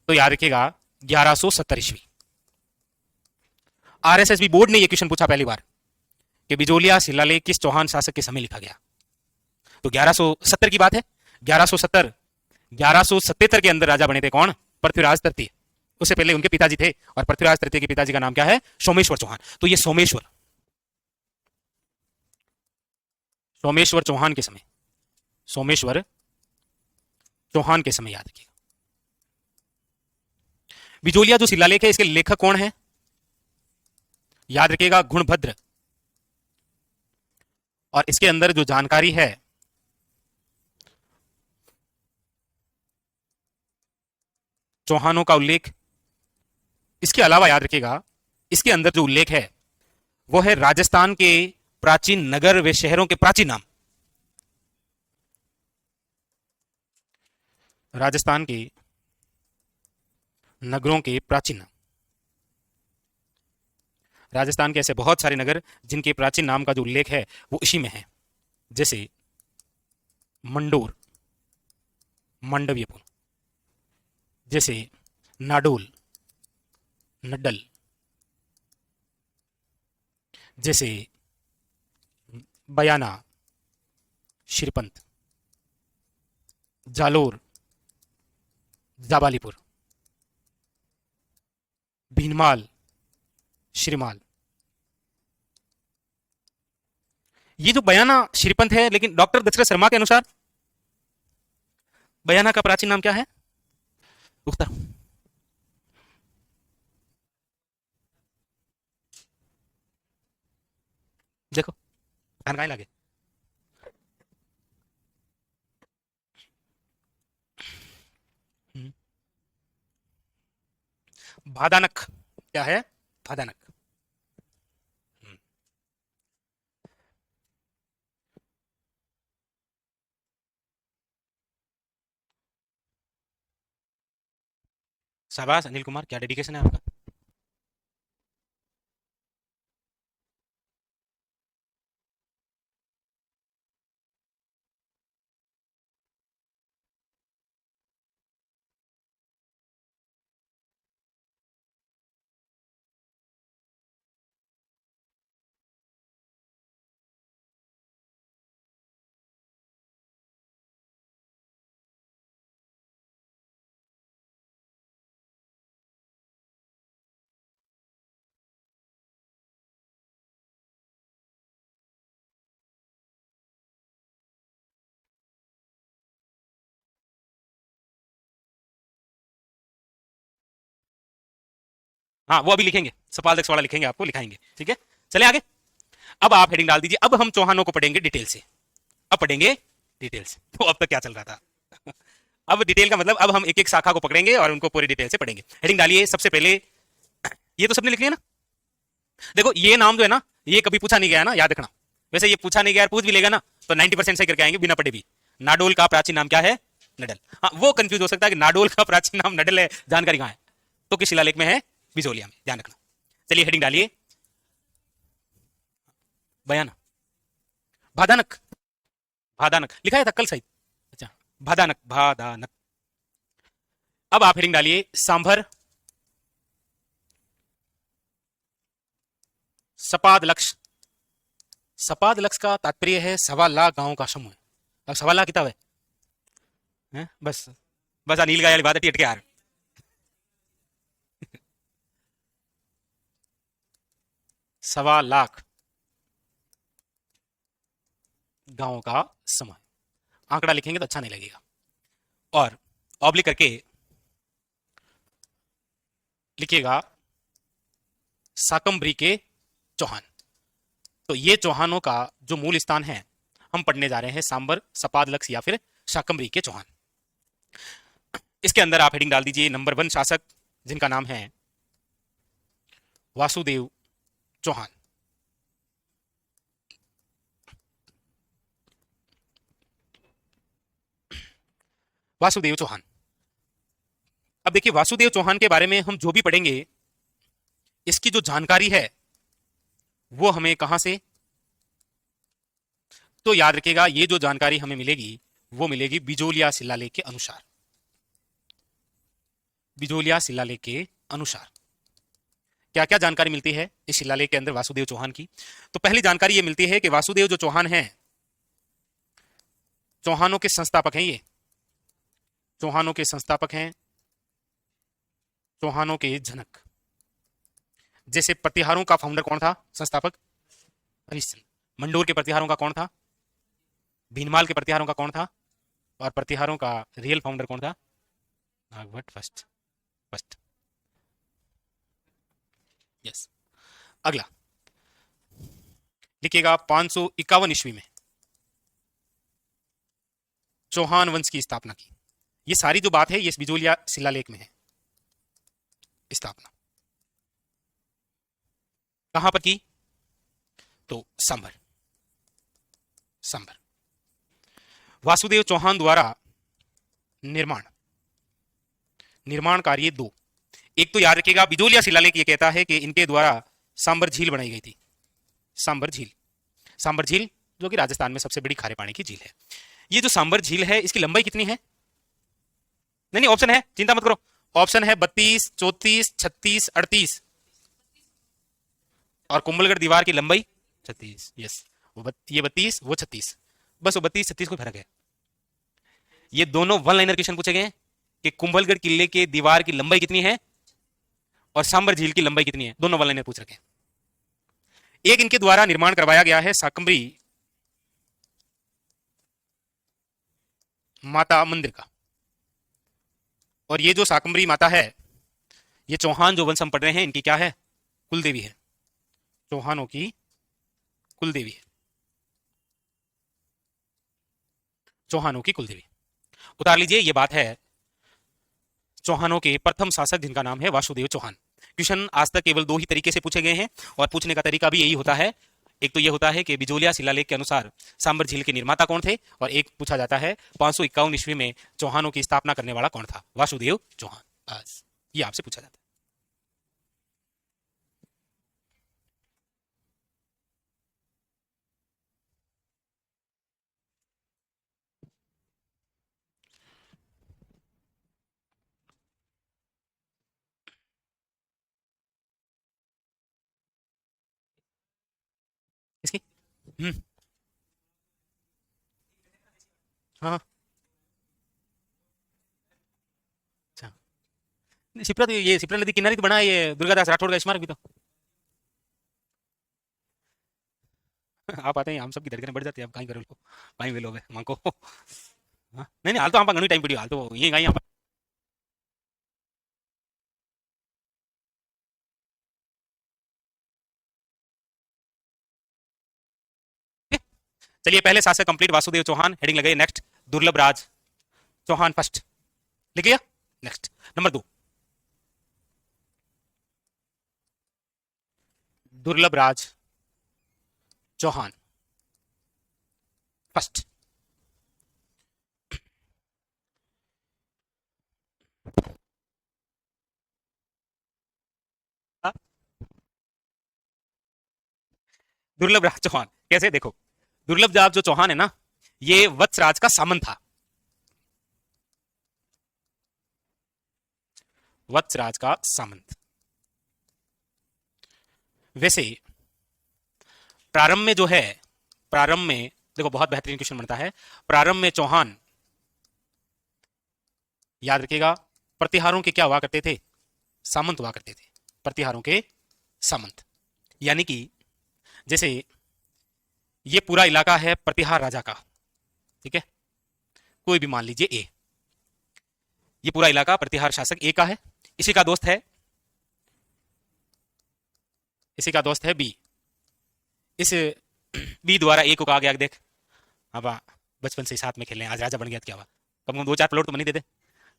तो याद रखिएगा 1170 ईस्वी। आरएसएस भी बोर्ड ने यह क्वेश्चन पूछा पहली बार कि बिजोलिया शिलालेख किस चौहान शासक के समय लिखा गया। तो 1170 की बात है। 1170 1177 के अंदर राजा बने थे कौन? पृथ्वीराज तृतीय। उससे पहले उनके पिताजी थे, और पृथ्वीराज तृतीय के पिताजी का नाम क्या है? सोमेश्वर चौहान। तो ये सोमेश्वर चौहान के समय, सोमेश्वर चौहान के समय याद रखिएगा। बिजोलिया जो शिलालेख है, इसके लेखक कौन है? याद रखिएगा, गुणभद्र। और इसके अंदर जो जानकारी है, चौहानों का उल्लेख, इसके अलावा याद रखिएगा इसके अंदर जो उल्लेख है वो है राजस्थान के प्राचीन नगर व शहरों के प्राचीन नाम। राजस्थान के नगरों के प्राचीन नाम। राजस्थान के ऐसे बहुत सारे नगर जिनके प्राचीन नाम का जो उल्लेख है वो इसी में है, जैसे मंडोर, मांडव्यपुर, जैसे नाडोल, नड्डल, जैसे बयाना, शिरपंत, जालोर, जाबालीपुर, भीनमाल, श्रीमाल। ये जो बयाना श्रीपंत है, लेकिन डॉक्टर दशरथ शर्मा के अनुसार बयाना का प्राचीन नाम क्या है? उत्तर। देखो कान लगे। भादानक क्या है? भादानक। शाबाश अनिल कुमार, क्या डेडिकेशन है आपका। हाँ वो अभी लिखेंगे, सपाल दक्ष वाला लिखेंगे, आपको लिखाएंगे, ठीक है। चले आगे। अब आप हेडिंग डाल दीजिए। अब हम चौहानों को पढ़ेंगे डिटेल से। अब पढ़ेंगे डिटेल से। तो अब तक क्या चल रहा था? अब डिटेल का मतलब अब हम एक एक शाखा को पकड़ेंगे और उनको पूरी डिटेल से पढ़ेंगे। हेडिंग डालिए। सबसे पहले ये तो सबने लिख लिया ना। देखो ये नाम जो है ना, ये कभी पूछा नहीं गया ना, याद रखना। वैसे ये पूछा नहीं गया, पूछ भी लेगा ना तो 90% सही करके आएंगे बिना पढ़े भी। नाडोल का प्राचीन नाम क्या है? नडल। हाँ वो कंफ्यूज हो सकता है कि नाडोल का प्राचीन नाम नडल है, जानकारी कहां है? तो किस शिलालेख में है? बिजोलिया में, ध्यान रखना। चलिए हेडिंग डालिए। बयाना, भादानक, भादानक लिखा था कल सही। अच्छा, भादानक, भादानक। अब आप हेडिंग डालिए सांभर, सपाद लक्ष्य। सपाद लक्ष्य का तात्पर्य है 1.25 लाख गांवों का समूह। अब 1.25 लाख किताब है? बस बस अनिल गाय वाली बात है, टिकट के यार। 1.25 लाख गांवों का समूह। आंकड़ा लिखेंगे तो अच्छा नहीं लगेगा। और ऑब्लिक करके लिखिएगा साकम्बरी के चौहान। तो ये चौहानों का जो मूल स्थान है, हम पढ़ने जा रहे हैं सांबर, सपाद लक्ष्य या फिर शाकंभरी के चौहान। इसके अंदर आप हेडिंग डाल दीजिए नंबर 1 शासक, जिनका नाम है वासुदेव चौहान। वासुदेव चौहान। अब देखिए वासुदेव चौहान के बारे में हम जो भी पढ़ेंगे, इसकी जो जानकारी है वो हमें कहां से? तो याद रखिएगा ये जो जानकारी हमें मिलेगी वो मिलेगी बिजोलिया शिलालेख के अनुसार। बिजोलिया शिलालेख के अनुसार क्या क्या जानकारी मिलती है इस शिलालेख के अंदर वासुदेव चौहान की? तो पहली जानकारी ये मिलती है कि वासुदेव जो चौहान हैं, चौहानों के संस्थापक हैं। ये चौहानों के संस्थापक हैं, चौहानों के जनक। जैसे प्रतिहारों का फाउंडर कौन था? संस्थापक हरिश्चंद्र। मंडोर के प्रतिहारों का कौन था? भीनमाल के प्रतिहारों का कौन था? और प्रतिहारों का रियल फाउंडर कौन था? नागभट्ट फर्स्ट। फर्स्ट। यस। अगला लिखिएगा 551 ईस्वी में चौहान वंश की स्थापना की। ये सारी जो बात है ये इस बिजोलिया शिलालेख में है। स्थापना कहां पर की? तो सांभर। सांभर। वासुदेव चौहान द्वारा निर्माण। निर्माण कार्य दो। एक तो याद रखिएगा बिजोलिया शिलालेख ये कहता है कि इनके द्वारा सांभर झील बनाई गई थी। सांभर झील। सांभर झील जो कि राजस्थान में सबसे बड़ी खारे पानी की झील है। ये जो सांभर झील है इसकी लंबाई कितनी है? नहीं नहीं, ऑप्शन है, चिंता मत करो। ऑप्शन है 32, 34, 36, 38। और कुंभलगढ़ दीवार की लंबाई 36। यस, ये 32, वो 36। बस वो 32 36 को फर्क है। ये दोनों वन लाइनर क्वेश्चन पूछे गए हैं कि कुंभलगढ़ किले के दीवार की लंबाई कितनी है और सांभर झील की लंबाई कितनी है। दोनों वन लाइनर पूछ रखे हैं। एक इनके द्वारा निर्माण करवाया गया है शाकंभरी माता मंदिर का। और ये जो शाकंभरी माता है ये चौहान जो वंश हम पढ़ रहे हैं इनकी क्या है? कुल देवी है। चौहानों की कुल देवी है। चौहानों की कुल देवी। उतार लीजिए, ये बात है चौहानों के प्रथम शासक जिनका नाम है वासुदेव चौहान। क्वेश्चन आज तक केवल दो ही तरीके से पूछे गए हैं और पूछने का तरीका भी यही होता है। एक तो यह होता है कि बिजोलिया शिलालेख के अनुसार सांभर झील के निर्माता कौन थे, और एक पूछा जाता है 551 ईस्वी में चौहानों की स्थापना करने वाला कौन था? वासुदेव चौहान। बस ये आपसे पूछा जाता है। इसकी हाँ। अच्छा, शिप्रा तो ये शिप्रा नदी किनारे तो बना है ये दुर्गादास राठौड़ का स्मारक भी तो। आप आते हैं हम सबकी धड़कनें बढ़ जाती है। अब कहीं करो कहीं वे लोग हैं मां को। हाँ? नहीं नहीं, हाल तो हम घणी टाइम पड़ी हाल तो ये कहीं चलिए पहले शासक कंप्लीट वासुदेव चौहान, हेडिंग लगाइए नेक्स्ट। दुर्लभ राज चौहान फर्स्ट, लिख लिया। नेक्स्ट नंबर 2 दुर्लभ राज चौहान फर्स्ट। दुर्लभ राज चौहान कैसे? देखो, दुर्लभ राज जो चौहान है ना ये वत्सराज का सामंत था। वत्सराज का सामंत। वैसे प्रारंभ में जो है, प्रारंभ में देखो बहुत बेहतरीन क्वेश्चन बनता है। प्रारंभ में चौहान, याद रखिएगा, प्रतिहारों के क्या हुआ करते थे? सामंत हुआ करते थे। प्रतिहारों के सामंत। यानी कि जैसे ये पूरा इलाका है प्रतिहार राजा का, ठीक है, कोई भी मान लीजिए ए। ये पूरा इलाका प्रतिहार शासक ए का है। इसी का दोस्त है, इसी का दोस्त है बी। इस बी द्वारा ए को कहा गया देख अब बचपन से साथ में खेलने, आज राजा बन गया, क्या हुआ? कम से कम 2-4 प्लॉट तो बनी देते।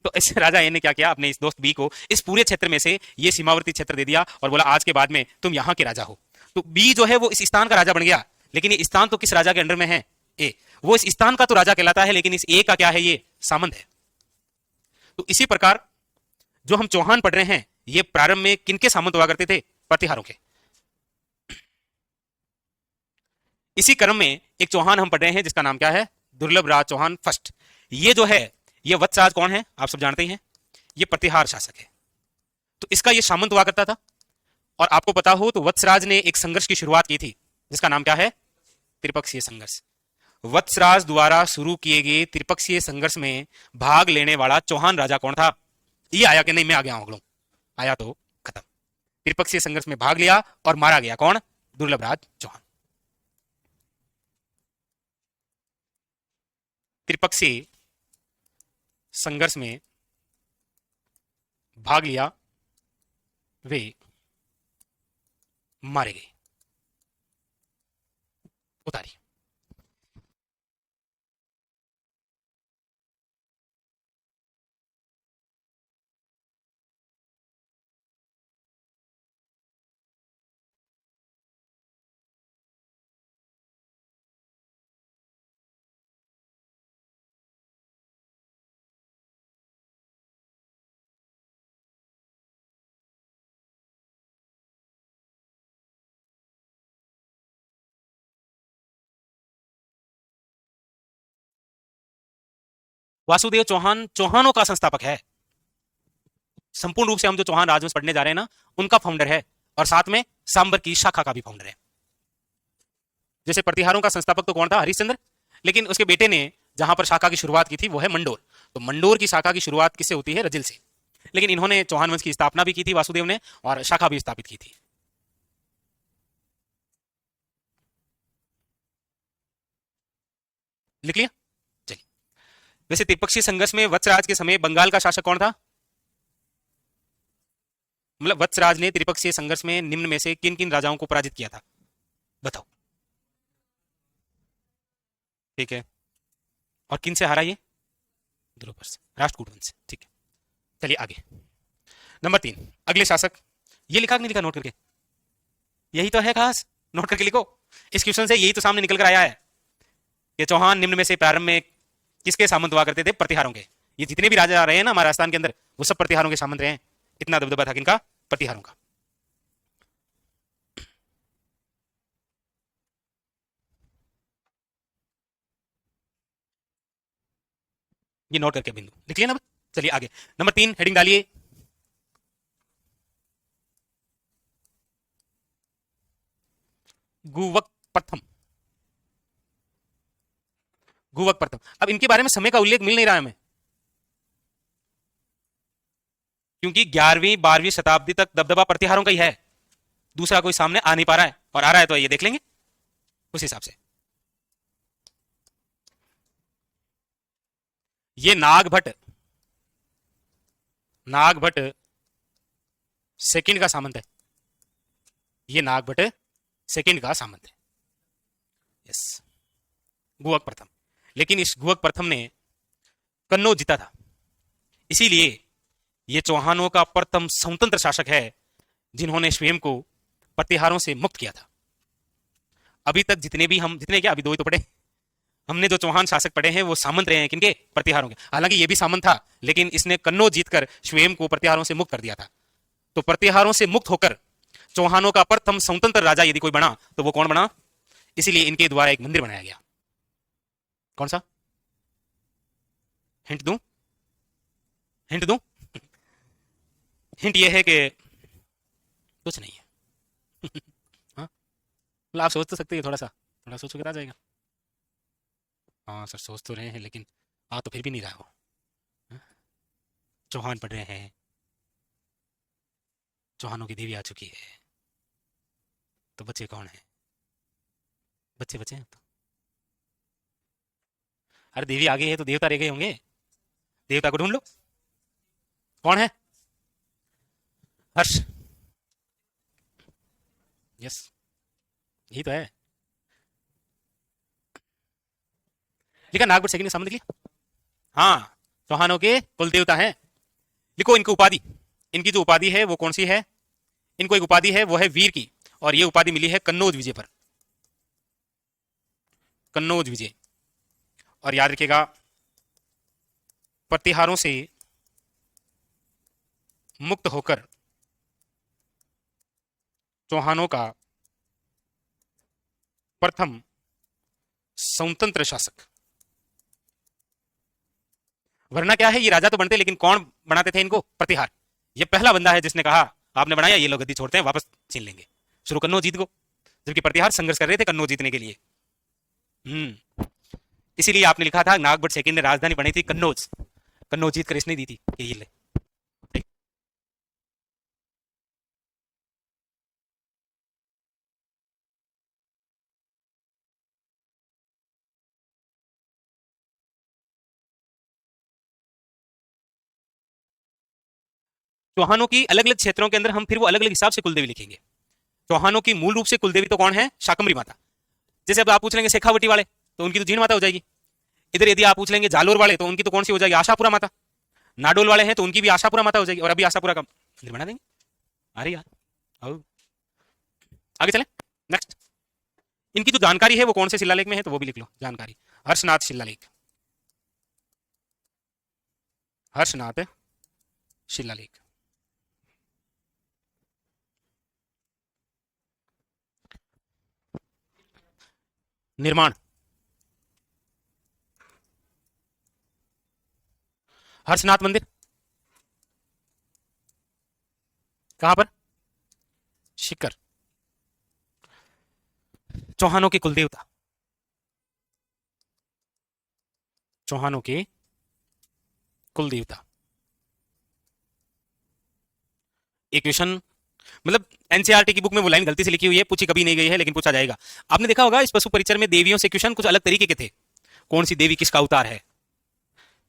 तो इस राजा ए ने क्या किया, अपने इस दोस्त बी को इस पूरे क्षेत्र में से ये सीमावर्ती क्षेत्र दे दिया और बोला आज के बाद में तुम यहाँ के राजा हो। तो बी जो है वो इस स्थान का राजा बन गया, लेकिन ये स्थान तो किस राजा के अंडर में है? ए। वो इस स्थान का तो राजा कहलाता है, लेकिन इस ए का क्या है? ये सामंत है। तो इसी प्रकार जो हम चौहान पढ़ रहे हैं ये प्रारंभ में किनके सामंत हुआ करते थे? प्रतिहारों के। इसी क्रम में एक चौहान हम पढ़ रहे हैं जिसका नाम क्या है? दुर्लभ राज चौहान फर्स्ट। ये जो है ये वत्सराज कौन है? आप सब जानते ही हैं, ये प्रतिहार शासक है। तो इसका ये सामंत हुआ करता था। और आपको पता हो तो वत्सराज ने एक संघर्ष की शुरुआत की थी जिसका नाम क्या है? त्रिपक्षीय संघर्ष। वत्सराज द्वारा शुरू किए गए त्रिपक्षीय संघर्ष में भाग लेने वाला चौहान राजा कौन था? ये आया कि नहीं? मैं आ गया हूं, आया तो खत्म। त्रिपक्षीय संघर्ष में भाग लिया और मारा गया कौन? दुर्लभ राज चौहान। त्रिपक्षीय संघर्ष में भाग लिया वे मारे गए। उतारिए। वासुदेव चौहान चौहानों का संस्थापक है। संपूर्ण रूप से हम जो चौहान राजवंश पढ़ने जा रहे हैं ना, उनका फाउंडर है, और साथ में सांबर की शाखा का भी फाउंडर है। जैसे प्रतिहारों का संस्थापक तो कौन था? हरिश्चंद्र। लेकिन उसके बेटे ने जहां पर शाखा की शुरुआत की थी वो है मंडोर। तो मंडोर की शाखा की शुरुआत किससे होती है? रजिल से। लेकिन इन्होंने चौहान वंश की स्थापना भी की थी वासुदेव ने, और शाखा भी स्थापित की थी। लिख लिया? चलिए। वैसे त्रिपक्षीय संघर्ष में वत्सराज के समय बंगाल का शासक कौन था? मतलब वत्सराज ने त्रिपक्षीय संघर्ष में निम्न में से किन किन राजाओं को पराजित किया था? बताओ। ठीक है। और किन से हारा ये? द्रुपद से, राष्ट्रकूट वंश से। ठीक है। चलिए आगे। नंबर 3, अगले शासक। ये लिखा कि नहीं लिखा नोट करके? यही तो है खास, नोट करके लिखो। इस क्वेश्चन से यही तो सामने निकल कर आया है कि चौहान निम्न में से प्रारंभ में किसके सामंत हुआ करते थे? प्रतिहारों के। ये जितने भी राजा आ रहे हैं ना हमारे राजस्थान के अंदर, वो सब प्रतिहारों के सामंत रहे हैं। इतना दबदबा था किनका? प्रतिहारों का। ये नोट करके बिंदु लिख लिया ना? चलिए आगे। नंबर 3 हेडिंग डालिए। गुवक प्रथम। गुवक प्रथम। अब इनके बारे में समय का उल्लेख मिल नहीं रहा है हमें, क्योंकि 11वीं 12वीं शताब्दी तक दबदबा प्रतिहारों का ही है। दूसरा कोई सामने आ नहीं पा रहा है, और आ रहा है तो ये देख लेंगे उस हिसाब से। ये नागभट्ट, नागभट्ट सेकंड का सामंत है। ये नागभट्ट सेकंड का सामंत है। यस, गुवक प्रथम। लेकिन इस गुवक प्रथम ने कन्नौज जीता था, इसीलिए ये चौहानों का प्रथम स्वतंत्र शासक है जिन्होंने स्वयं को प्रतिहारों से मुक्त किया था। अभी तक जितने भी हम, जितने क्या, अभी दो ही तो पढ़े हमने, जो चौहान शासक पढ़े हैं वो सामंत रहे हैं किनके? प्रतिहारों के। हालांकि ये भी सामंत था, लेकिन इसने कन्नौज जीतकर स्वयं को प्रतिहारों से मुक्त कर दिया था। तो प्रतिहारों से मुक्त होकर चौहानों का प्रथम स्वतंत्र राजा यदि कोई बना तो वो कौन बना? इसीलिए इनके द्वारा एक मंदिर बनाया गया। कौन सा? हिंट दूं? हिंट दूं? हिंट ये है कि कुछ नहीं है। हाँ, मतलब आप सोच तो सकते हैं, थोड़ा सा, थोड़ा सोच के आ जाएगा। हाँ सर, सोच तो रहे हैं, लेकिन आ तो फिर भी नहीं रहा हो। हाँ? चौहान पढ़ रहे हैं, चौहानों की देवी आ चुकी है, तो बच्चे कौन है? बच्चे बच्चे हैं तो। अरे देवी आगे है तो देवता रह गए होंगे, देवता को ढूंढ लो। कौन है? हर्ष। यस, यही तो है। लिखा नागपुर सेकंड सामने लिखा। हाँ, चौहानों के कुल देवता हैं। लिखो इनकी उपाधि। इनकी जो उपाधि है वो कौन सी है? इनको एक उपाधि है, वो है वीर की, और ये उपाधि मिली है कन्नौज विजय पर। कन्नौज विजय। और याद रखिएगा, प्रतिहारों से मुक्त होकर चौहानों का प्रथम स्वतंत्र शासक। वरना क्या है, ये राजा तो बनते लेकिन कौन बनाते थे इनको? प्रतिहार। ये पहला बंदा है जिसने कहा आपने बनाया, ये लोग गद्दी छोड़ते हैं, वापस छीन लेंगे, शुरू कन्नौज जीत को। जबकि प्रतिहार संघर्ष कर रहे थे कन्नौज जीतने के लिए। इसीलिए आपने लिखा था नागभट्ट सेकंड ने राजधानी बनी थी कन्नौज। कन्नौज जीत कर इसने दी थी कि ये ले। चौहानों की अलग अलग क्षेत्रों के अंदर हम फिर वो अलग अलग हिसाब से कुलदेवी लिखेंगे। चौहानों की मूल रूप से कुलदेवी तो कौन है? शाकंभरी माता। जैसे अब आप पूछ लेंगे शेखावटी वाले तो उनकी तो जीण माता हो जाएगी। इधर यदि आप पूछ लेंगे जालोर वाले तो उनकी तो कौन सी हो जाएगी? आशापुरा माता। नाडोल वाले हैं तो उनकी भी आशापुरा माता हो जाएगी। और अभी आशापुरा का मंदिर बना देंगे। अरे यार, आओ आगे चले। नेक्स्ट, इनकी जो जानकारी है वो कौन से शिलालेख में है तो वो भी लिख लो जानकारी। हर्षनाथ शिलालेख, हर्षनाथ शिलालेख। निर्माण, हर्षनाथ मंदिर कहां पर? शिकर। चौहानों के कुलदेवता, चौहानों के कुलदेवता। एक क्वेश्चन, मतलब एनसीईआरटी की बुक में वो लाइन गलती से लिखी हुई है, पूछी कभी नहीं गई है लेकिन पूछा जाएगा। आपने देखा होगा इस पशु परिचर में देवियों से क्वेश्चन कुछ अलग तरीके के थे। कौन सी देवी किसका अवतार है?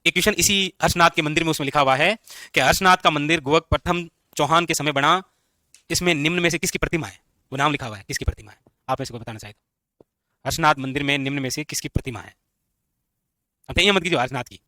एक क्वेश्चन इसी हर्षनाथ के मंदिर में उसमें लिखा हुआ है कि हर्षनाथ का मंदिर गोवक प्रथम चौहान के समय बना, इसमें निम्न में से किसकी प्रतिमा है? वो नाम लिखा हुआ है, किसकी प्रतिमा है? आप ऐसे को बताना चाहे तो। हर्षनाथ मंदिर में निम्न में से किसकी प्रतिमा है? अब ये मत कीजिए हर्षनाथ की।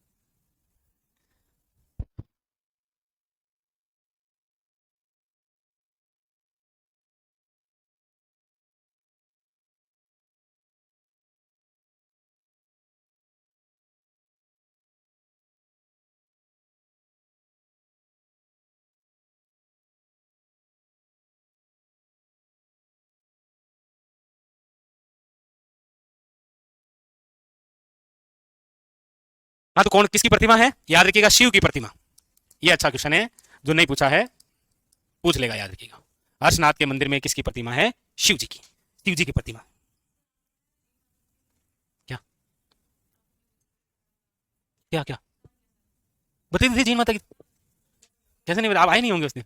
हाँ तो कौन किसकी प्रतिमा है? याद रखिएगा शिव की प्रतिमा। ये अच्छा क्वेश्चन है, जो नहीं पूछा है पूछ लेगा, याद रखिएगा। हर्षनाथ के मंदिर में किसकी प्रतिमा है? शिव जी की। शिव जी की प्रतिमा। क्या क्या क्या बता दी थी जीन माता की? कैसे नहीं बता? आप आए नहीं होंगे उस दिन।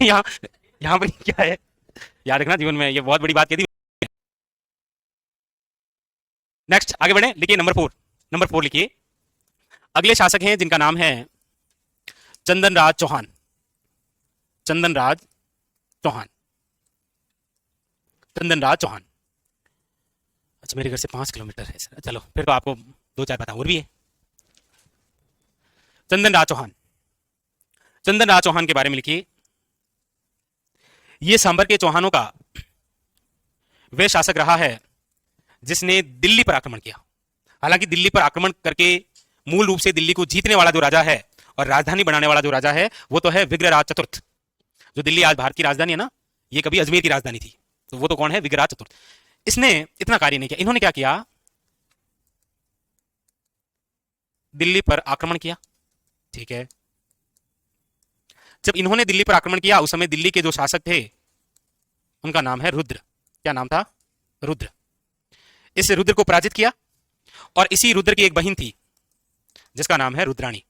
यहाँ यहाँ पर क्या है, याद रखना जीवन में ये बहुत बड़ी बात कह दी। नेक्स्ट आगे बढ़े, लिखिए नंबर 4। नंबर 4 लिखिए। अगले शासक हैं जिनका नाम है चंदन राज चौहान। चंदन राज चौहान, चंदन राज चौहान। अच्छा मेरे घर से 5 किलोमीटर है सर, चलो फिर तो आपको दो चार पता और भी है। चंदन राज चौहान, चंदन राज चौहान के बारे में लिखिए। ये सांबर के चौहानों का वह शासक रहा है जिसने दिल्ली पर आक्रमण किया। हालांकि दिल्ली पर आक्रमण करके मूल रूप से दिल्ली को जीतने वाला जो राजा है और राजधानी बनाने वाला जो राजा है वो तो है विग्रहराज चतुर्थ। जो दिल्ली आज भारत की राजधानी है ना, ये कभी अजमेर की राजधानी थी, तो वो तो कौन है? विग्रहराज चतुर्थ। इसने इतना कार्य नहीं किया। इन्होंने क्या किया? दिल्ली पर आक्रमण किया, ठीक है। जब इन्होंने दिल्ली पर आक्रमण किया उस समय दिल्ली के जो शासक थे उनका नाम है रुद्र। क्या नाम था? रुद्र। इस रुद्र को पराजित किया और इसी रुद्र की एक बहन थी जिसका नाम है रुद्राणी।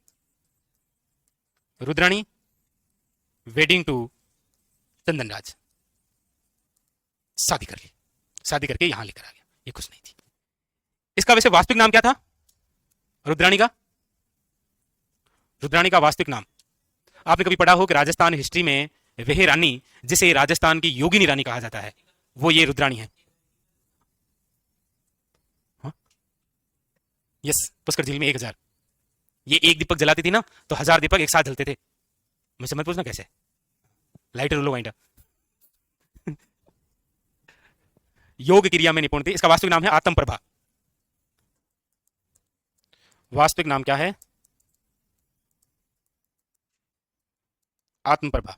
रुद्राणी वेडिंग टू चंदनराज, शादी कर ली। शादी करके यहां लेकर आ गया। ये कुछ नहीं थी। इसका वैसे वास्तविक नाम क्या था रुद्राणी का? रुद्राणी का वास्तविक नाम आपने कभी पढ़ा हो कि राजस्थान हिस्ट्री में वह रानी जिसे राजस्थान की योगिनी रानी कहा जाता है वो ये रुद्राणी है। हाँ? यस, पुष्कर झील में 1000, ये एक दीपक जलाती थी ना तो 1000 दीपक एक साथ जलते थे। मुझसे मत पूछना कैसे, लाइटर रोलो वाइंडर। योग क्रिया में निपुण थी। इसका वास्तविक नाम है आत्म प्रभा। वास्तविक नाम क्या है? आत्म प्रभा।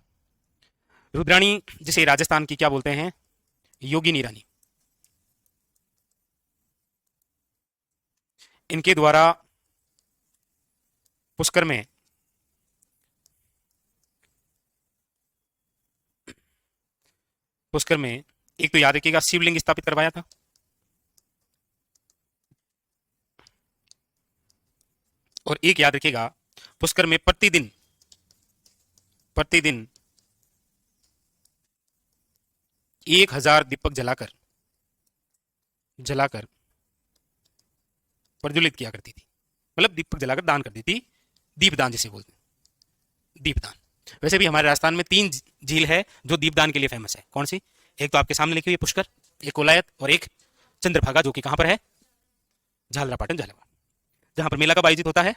रुद्राणी जिसे राजस्थान की क्या बोलते हैं? योगिनी रानी। इनके द्वारा पुष्कर में पुष्कर में एक तो याद रखिएगा शिवलिंग स्थापित करवाया था, और एक याद रखिएगा पुष्कर में प्रतिदिन प्रतिदिन 1000 दीपक जलाकर जलाकर प्रज्वलित किया करती थी, मतलब दीपक जलाकर दान करती थी, दीपदान जिसे बोलते हैं, दीपदान। वैसे भी हमारे राजस्थान में 3 झील है जो दीपदान के लिए फेमस है। कौन सी? एक तो आपके सामने लिखी हुई है पुष्कर, एक कोलायत, और एक चंद्रभागा, जो कि कहां पर है? झालरापाटन, झालावाड़, जहां पर मेला कब आयोजित होता है?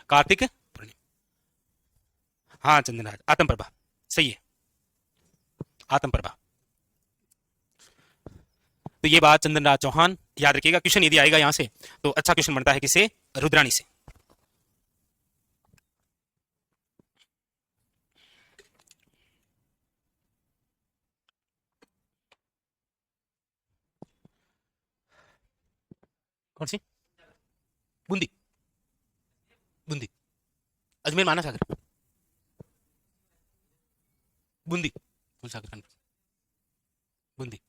कार्तिक पूर्णिमा। हाँ चंद्रराज, आत्म प्रभा, सही है, आत्म प्रभा। तो ये बात चंद्रराज चौहान याद रखिएगा। क्वेश्चन यदि आएगा यहां से तो अच्छा क्वेश्चन बनता है किसे? रुद्राणी से। कौन सी? बूंदी, बूंदी, अजमेर माना सागर, बूंदी, फूलसागर कानपुर, बूंदी।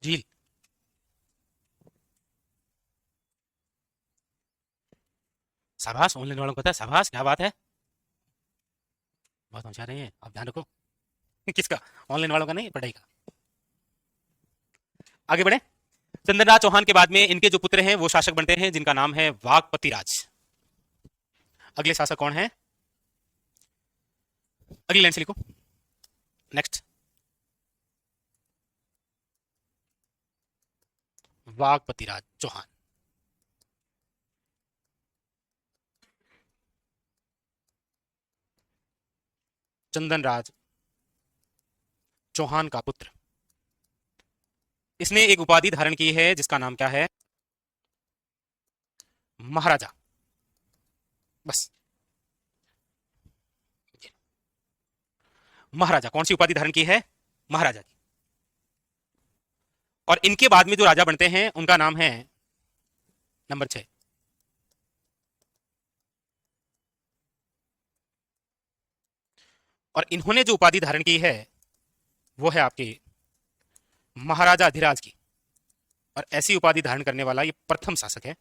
झील, शाबाश, ऑनलाइन वालों को पता है, शाबाश, क्या बात है, बहुत होशियार रहे हैं आप, ध्यान रखो। किसका? ऑनलाइन वालों का नहीं, पढ़ाई का। आगे बढ़े। चंद्रराज चौहान के बाद में इनके जो पुत्र हैं वो शासक बनते हैं जिनका नाम है वागपति राज। अगले शासक कौन है? अगली लाइन से लिखो, नेक्स्ट। वागपति राज चौहान। चंदन राज चौहान का पुत्र। इसने एक उपाधि धारण की है जिसका नाम क्या है? महाराजा, बस। महाराजा, कौन सी उपाधि धारण की है? महाराजा की। और इनके बाद में जो राजा बनते हैं उनका नाम है नंबर 6, और इन्होंने जो उपाधि धारण की है वो है आपके महाराजा अधिराज की। और ऐसी उपाधि धारण करने वाला ये प्रथम शासक है,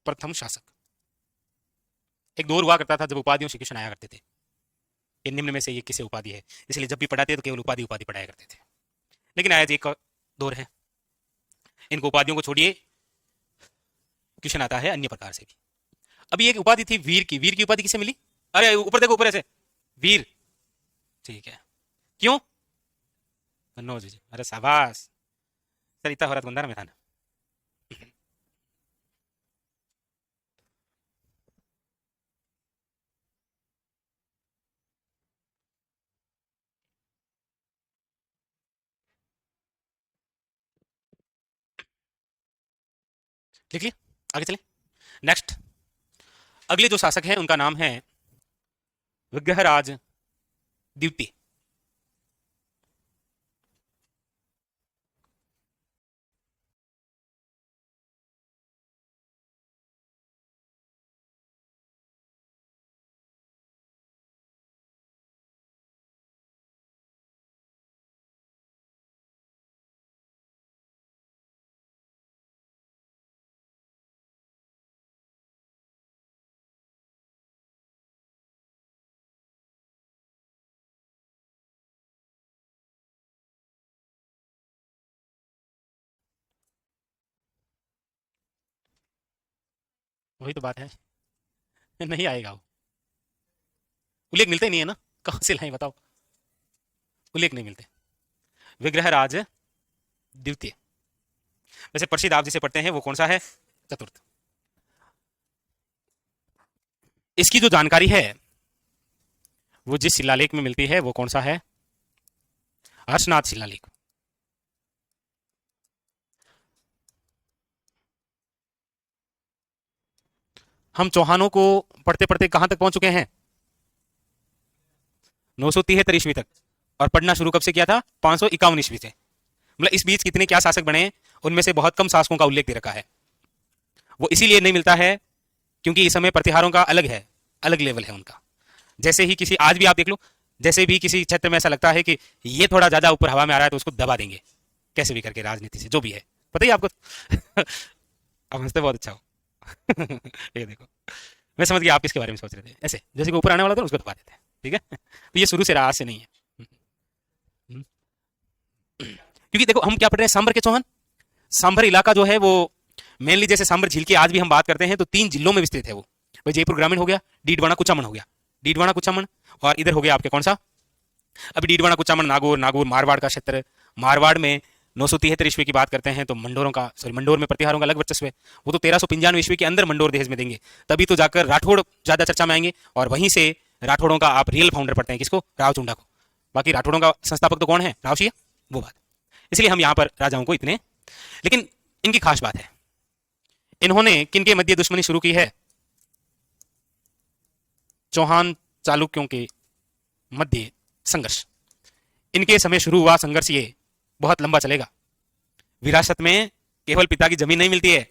प्रथम शासक। एक दौर हुआ करता था जब उपाधियों से क्वेश्चन आया करते थे, ये निम्न में से ये किसे उपाधि है, इसलिए जब भी पढ़ाते तो केवल उपाधि उपाधि पढ़ाया करते थे। लेकिन आज एक दौर है, इनको उपाधियों को छोड़िए, क्वेश्चन आता है अन्य प्रकार से भी। अभी एक उपाधि थी वीर की, वीर की उपाधि किसे मिली? अरे ऊपर देखो, ऊपर ऐसे, वीर, ठीक है, क्यों? मनोज जी, अरे शाबाश सर, इतना हो रहा था बंदा ना मेरा ना। लिख लिया, आगे चले, नेक्स्ट। अगले जो शासक हैं उनका नाम है विग्रहराज द्वितीय। वही तो बात है, नहीं आएगा वो, उल्लेख मिलते ही नहीं है ना, कहां से लाए बताओ, उल्लेख नहीं मिलते। विग्रहराज द्वितीय। वैसे प्रसिद्ध आप जिसे पढ़ते हैं वो कौन सा है? चतुर्थ। इसकी जो जानकारी है वो जिस शिलालेख में मिलती है वो कौन सा है? हर्षनाथ शिलालेख। हम चौहानों को पढ़ते पढ़ते कहां तक पहुंच चुके हैं? 973 ईस्वी तक। और पढ़ना शुरू कब से किया था? 551 ईस्वी से। मतलब इस बीच कितने क्या शासक बने, उनमें से बहुत कम शासकों का उल्लेख दे रखा है। वो इसीलिए नहीं मिलता है क्योंकि इस समय प्रतिहारों का अलग है, अलग लेवल है उनका। जैसे ही किसी, आज भी आप देख लो, जैसे भी किसी क्षेत्र में ऐसा लगता है कि ये थोड़ा ज्यादा ऊपर हवा में आ रहा है तो उसको दबा देंगे कैसे भी करके, राजनीति से जो भी है, पता ही आपको। आप हंसते बहुत अच्छा हो। ये देखो, मैं समझ गया आप किसके बारे में सोच रहे थे। ऐसे जैसे कि ऊपर आने वाला था उसको दबा देते हैं, ठीक है। तो ये शुरू से रहा, आज से नहीं है। क्योंकि देखो हम क्या पढ़ रहे हैं, सांबर के चौहान। सांभर इलाका जो है वो मेनली, जैसे सांभर झील की आज भी हम बात करते हैं तो 3 जिलों में विस्तृत है वो। भाई जयपुर ग्रामीण हो गया, डीडवाना कुचामन हो गया, डीडवाना कुचामन, और इधर हो गया आपके कौन सा, अभी डीडवाना कुचामन नागौर, नागौर मारवाड़ का क्षेत्र। मारवाड़ में 973 ईस्वी की बात करते हैं तो मंडोरों का, सॉरी मंडोर में प्रतिहारों का अलग वर्चस्व है। वो तो 1395 ईस्वी के अंदर मंडोर देश में देंगे, तभी तो जाकर राठौड़ ज्यादा चर्चा में आएंगे, और वहीं से राठौड़ों का आप रियल फाउंडर पढ़ते हैं किसको, रावचुंडा को। बाकी राठौड़ों का संस्थापक तो कौन है, रावशिया, वो बात। इसलिए हम यहाँ पर राजाओं को इतने, लेकिन इनकी खास बात है, इन्होंने किनके मध्य दुश्मनी शुरू की है, चौहान चालुक्यों के मध्य संघर्ष। इनके समय शुरू हुआ संघर्ष, ये बहुत लंबा चलेगा। विरासत में केवल पिता की जमीन नहीं मिलती है,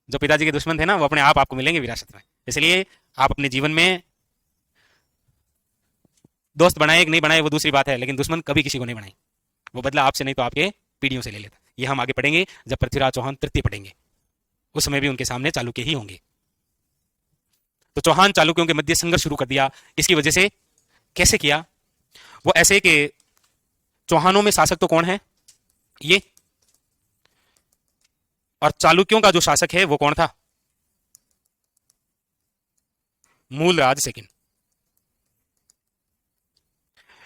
जो पिताजी के दुश्मन थे ना वो अपने आप आपको मिलेंगे विरासत में। इसलिए आप अपने जीवन में दोस्त बनाए कि नहीं बनाए वो दूसरी बात है, लेकिन दुश्मन कभी किसी को नहीं बनाए। वो बदला आपसे नहीं तो आपके पीढ़ियों से ले लेता। ये हम आगे पढ़ेंगे जब पृथ्वीराज चौहान तृतीय पढ़ेंगे, उस समय भी उनके सामने चालुक्य ही होंगे। तो चौहान चालुक्यों के मध्य संघर्ष शुरू कर दिया, इसकी वजह से कैसे किया, वो ऐसे कि चौहानों में शासक तो कौन है, ये, और चालुक्यों का जो शासक है वो कौन था, मूलराज सेकंड।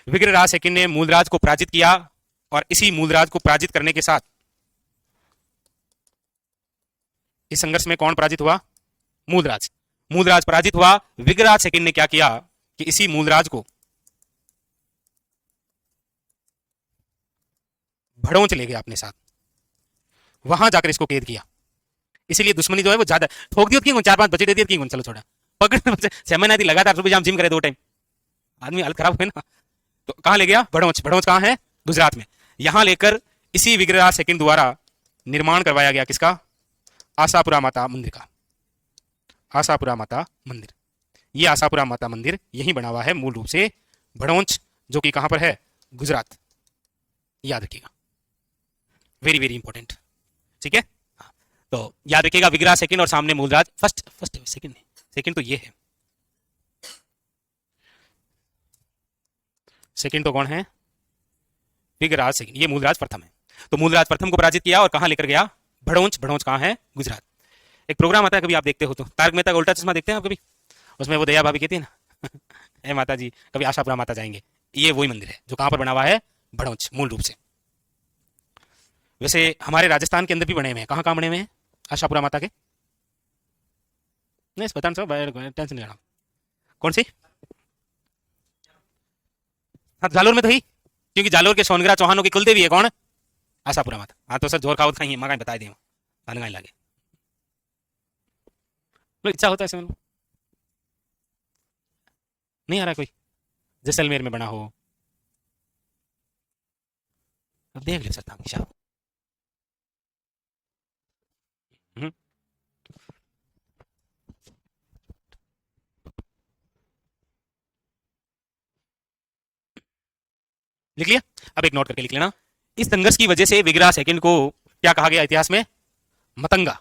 विग्रहराज सेकंड ने मूलराज को पराजित किया, और इसी मूलराज को पराजित करने के साथ इस संघर्ष में कौन पराजित हुआ, मूलराज। मूलराज पराजित हुआ, विग्रहराज सेकंड ने क्या किया कि इसी मूलराज को भड़ोंच ले गया अपने साथ, वहां जाकर इसको कैद किया। इसीलिए दुश्मनी जो है वो ज्यादा ठोक दी होती, 4-5 बचे दे दिए, चलो छोड़ा पकड़, 6 महीने आती लगातार सुबह शाम जिम करे 2 टाइम, आदमी हालत खराब है ना। तो कहां ले गया, भड़ोंच। भड़ोंच कहां है, गुजरात में। यहां लेकर इसी विग्रहराज सेकंड द्वारा निर्माण करवाया गया किसका, आशापुरा माता मंदिर का। आशापुरा माता मंदिर, ये आशापुरा माता मंदिर यही बना हुआ है मूल रूप से भड़ोंच, जो कि कहां पर है, गुजरात। याद रखिएगा, वेरी वेरी इंपॉर्टेंट, ठीक है। तो याद रखिएगा विग्रह सेकंड और सामने मूलराज फर्स्ट, सेकंड नहीं, सेकंड तो ये है, सेकंड तो कौन है, विग्रहराज सेकंड, ये मूलराज प्रथम है। तो मूलराज प्रथम को पराजित किया और कहां लेकर गया, भड़ोंच। भड़ोंच कहां है, गुजरात। एक प्रोग्राम आता है, कभी आप देखते हो तो, तारक मेहता का उल्टा चश्मा देखते हैं आप कभी, उसमें वो दया भाभी कहती है ना ए माता जी कभी आशापुरा माता जाएंगे, ये वही मंदिर है जो कहां पर बना हुआ है, भड़ोंच मूल रूप से। वैसे हमारे राजस्थान के अंदर भी बने हुए हैं, कहां कहां बने हुए हैं आशापुरा माता के, नहीं पता नहीं, टेंशन नहीं लेना। कौन सी, हाँ जालोर में तो ही, क्योंकि जालोर के सोनग्रा चौहानों की कुलदेवी है कौन, आशापुरा माता। हाँ तो सर जोर खावत खाई माँ बता दिए, गाने लगे, इच्छा होता है ऐसे में, नहीं आ रहा कोई, जैसलमेर में बना हो, अब देख ले सकता हूँ। लिख लिया, अब एक नोट करके लिख लेना, इस संघर्ष की वजह से विग्रह सेकंड को क्या कहा गया इतिहास में, मतंगा।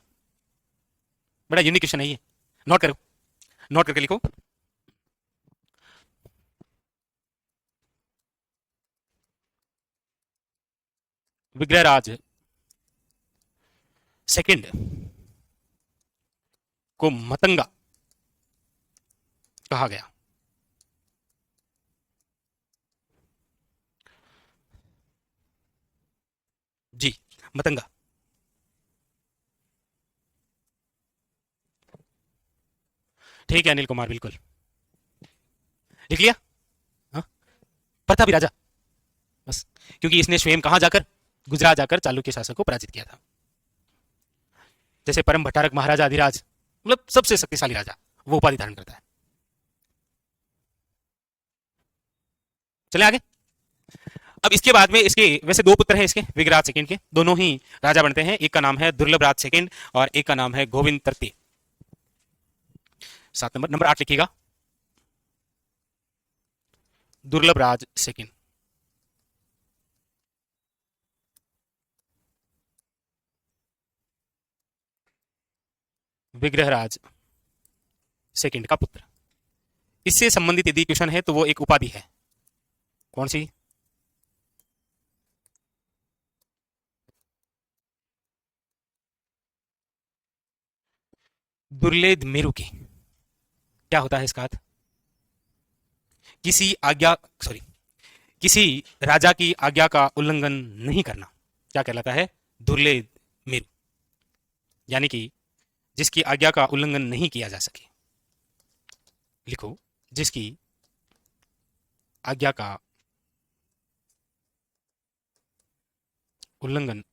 बड़ा यूनिक क्वेश्चन है ये, नोट करो, नोट करके लिखो। विग्रहराज सेकंड को मतंगा कहा गया। जी, मतंगा। ठीक है अनिल कुमार, बिल्कुल लिख लिया। हाँ, प्रतापी राजा, बस, क्योंकि इसने स्वयं कहां जाकर, गुजरात जाकर चालुक्य शासक को पराजित किया था। जैसे परम भट्टारक महाराजा अधिराज, मतलब सबसे शक्तिशाली राजा, वो उपाधि धारण करता है। चले आगे। अब इसके बाद में इसके वैसे 2 पुत्र हैं इसके, विग्रहराज सेकंड के, दोनों ही राजा बनते हैं। एक का नाम है दुर्लभ राज सेकंड और एक का नाम है गोविंद तृतीय। 7 नंबर। नंबर 8 लिखिएगा, दुर्लभ राज सेकंड। विग्रहराज सेकंड का पुत्र। इससे संबंधित यदि क्वेश्चन है तो वो एक उपाधि है, कौन सी? दुर्लेद मेरु की। क्या होता है इसका अर्थ? किसी आज्ञा, सॉरी, किसी राजा की आज्ञा का उल्लंघन नहीं करना क्या कहलाता है? दुर्लेद मेरु। यानी कि जिसकी आज्ञा का उल्लंघन नहीं किया जा सके। लिखो, जिसकी आज्ञा का उल्लंघन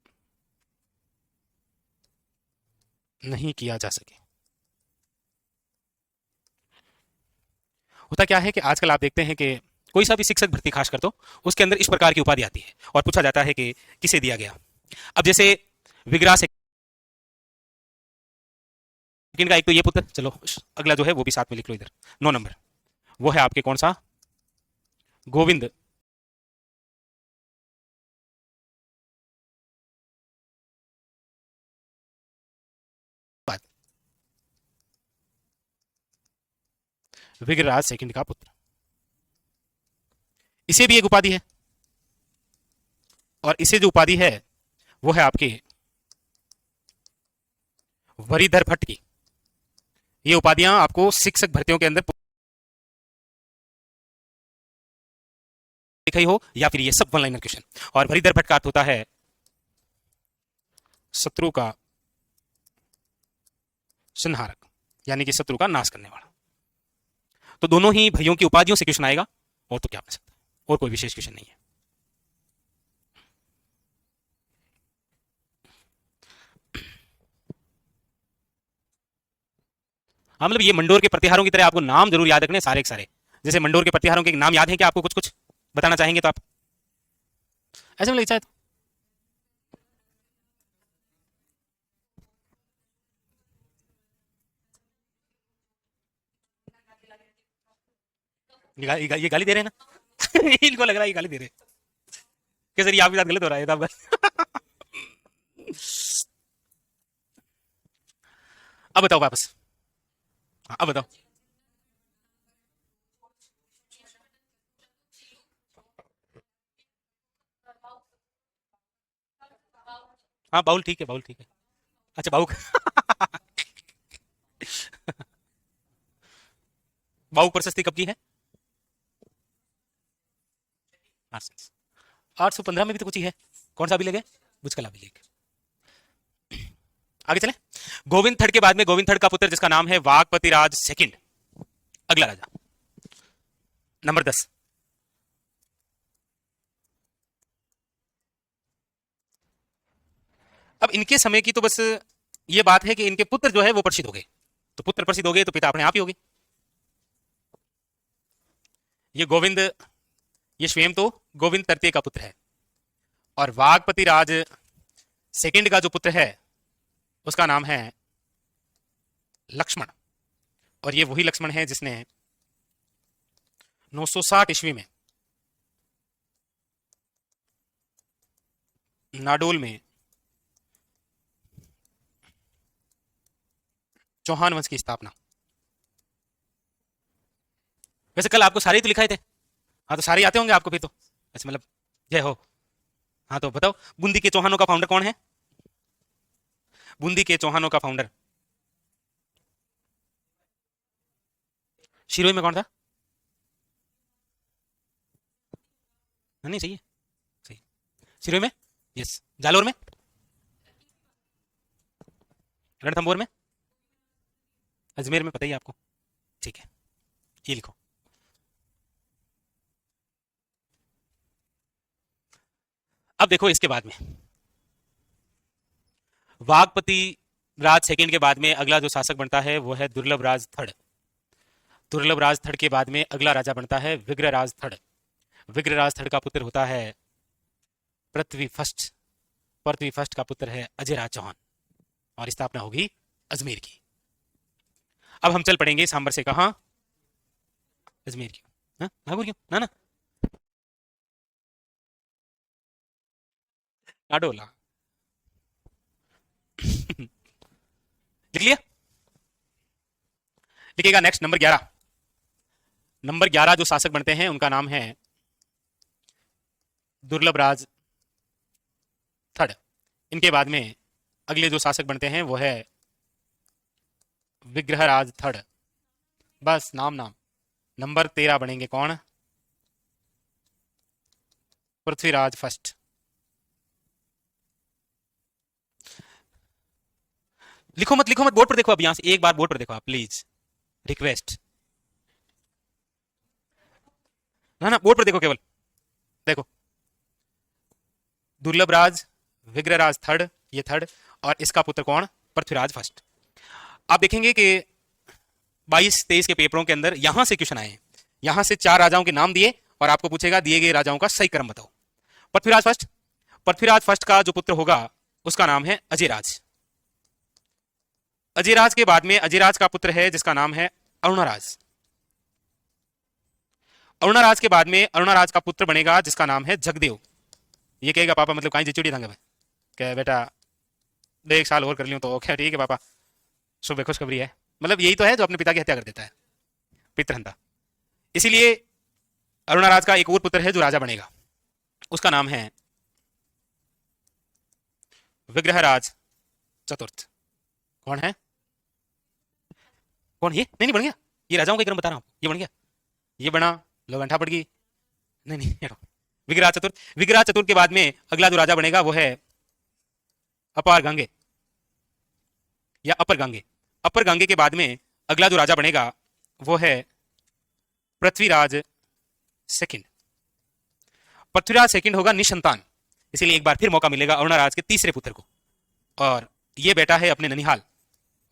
नहीं किया जा सके। होता क्या है कि आजकल आप देखते हैं कि कोई सा भी शिक्षक भर्ती खास कर तो उसके अंदर इस प्रकार की उपाधि आती है और पूछा जाता है कि किसे दिया गया। अब जैसे विग्रह सेकंड का एक तो ये पुत्र, चलो अगला जो है वो भी साथ में लिख लो इधर, 9 नंबर। वो है आपके कौन सा? गोविंद विग्रहराज सेकंड का पुत्र। इसे भी एक उपाधि है और इसे जो उपाधि है वो है आपके वरिधर भट्ट की। ये उपाधियां आपको शिक्षक भर्तियों के अंदर दिखाई हो या फिर ये सब वन लाइनर क्वेश्चन। और वरिधर भट्ट का अर्थ होता है शत्रु का संहारक, यानी कि शत्रु का नाश करने वाला। तो दोनों ही भाइयों की उपाधियों से क्वेश्चन आएगा, और तो क्या बन सकता है, और कोई विशेष क्वेश्चन नहीं है। हाँ, मतलब ये मंडोर के प्रतिहारों की तरह आपको नाम जरूर याद रखने सारे के सारे। जैसे मंडोर के प्रतिहारों के नाम याद है क्या आपको? कुछ कुछ बताना चाहेंगे तो आप ऐसे में चाहे तो ये गाली दे रहे हैं ना। इनको लग रहा है ये गाली दे रहे हैं कि सर ये आपके साथ गलत हो रहा है तो अब बताओ वापस। हाँ, अब बताओ। हाँ, बाउल ठीक है, बाउल ठीक है। अच्छा, बाउक। बाउक प्रशस्ति कब की है? 815 में भी तो कुछ ही है। कौन सा भी लेंगे? बुचकला भी लेंगे। आगे चले। गोविंद थर्ड के बाद में गोविंद थर्ड का पुत्र जिसका नाम है वागपति राज सेकंड, अगला राजा, नंबर 10। अब इनके समय की तो बस ये बात है कि इनके पुत्र जो है वो प्रसिद्ध हो गए। तो पुत्र प्रसिद्ध हो गए तो पिता अपने आप ही हो गए। ये गोविंद, ये स्वयं तो गोविंद तृतीय का पुत्र है। और वागपति राज सेकंड का जो पुत्र है उसका नाम है लक्ष्मण। और ये वही लक्ष्मण है जिसने 960 ईस्वी में नाडोल में चौहान वंश की स्थापना। वैसे कल आपको सारे ही तो लिखाए थे। हाँ, तो सारे आते होंगे आपको भी तो। अच्छा, मतलब जय हो। हाँ, तो बताओ बूंदी के चौहानों का फाउंडर कौन है? बूंदी के चौहानों का फाउंडर शिरोई में कौन था? नहीं, सही है, सही। शिरोई में, यस। जालोर में, रणथंभौर में, अजमेर में, पता ही है आपको। ठीक है, ये लिखो। अब देखो इसके बाद में वागपति राज सेकंड के बाद में अगला जो शासक बनता है वो है दुर्लभ राज थर्ड। दुर्लभ राज थर्ड के बाद में अगला राजा बनता है विग्रह राज थर्ड। विग्रह राज थर्ड का पुत्र होता है पृथ्वी फर्स्ट। पृथ्वी फर्स्ट का पुत्र है अजय राज चौहान और स्थापना होगी अजमेर की। अब हम चल पड़ेंगे सांबर से कहाँ, अजमेर क्यों, हाँ नागौर क्यों, ना ना नाडोला। लिख लिया। लिखिएगा नेक्स्ट नंबर 11। नंबर 11 जो शासक बनते हैं उनका नाम है दुर्लभ राज थर्ड। इनके बाद में अगले जो शासक बनते हैं वो है विग्रहराज थर्ड। बस नाम नाम। नंबर 13 बनेंगे कौन, पृथ्वीराज फर्स्ट। लिखो मत लिखो मत, बोर्ड पर देखो, अब यहां से एक बार बोर्ड पर देखो आप प्लीज, रिक्वेस्ट। ना ना बोर्ड पर देखो केवल, देखो दुर्लभ राज, विग्रहराज थर्ड, ये थर्ड, और इसका पुत्र कौन, पृथ्वीराज फर्स्ट। आप देखेंगे कि 22-23 के पेपरों के अंदर यहां से क्वेश्चन आए हैं। यहां से 4 राजाओं के नाम दिए और आपको पूछेगा दिए गए राजाओं का सही क्रम बताओ। पृथ्वीराज फर्स्ट, पृथ्वीराज फर्स्ट का जो पुत्र होगा उसका नाम है अजयराज। अजयराज के बाद में अजयराज का पुत्र है जिसका नाम है अरुणराज। अरुणराज के बाद में अरुणराज का पुत्र बनेगा जिसका नाम है जगदेव। ये कहेगा पापा मतलब कहीं चिचुड़ी था क्या बेटा, 1 साल और कर लियो तो क्या, ठीक है पापा, सुबह खुशखबरी है। मतलब यही तो है जो अपने पिता की हत्या कर देता है, पितृहंता। इसीलिए अरुणराज का एक और पुत्र है जो राजा बनेगा, उसका नाम है विग्रहराज चतुर्थ। कौन है, कौन, ये नहीं नहीं बन गया, ये राजाओं का क्रम बता रहा हूं, ये बन गया, ये बना, लो घंटा पड़ गई, नहीं नहीं हटो। विग्रह चतुर्थ, विग्रह चतुर्थ के बाद में अगला जो राजा बनेगा वो है अपार गंगे या अपर गंगे। अपर गंगे के बाद में अगला जो राजा बनेगा वो है पृथ्वीराज सेकंड। पृथ्वीराज सेकंड होगा निसंतान, इसीलिए एक बार फिर मौका मिलेगा अरुणराज के तीसरे पुत्र को, और ये बेटा है अपने ननिहाल।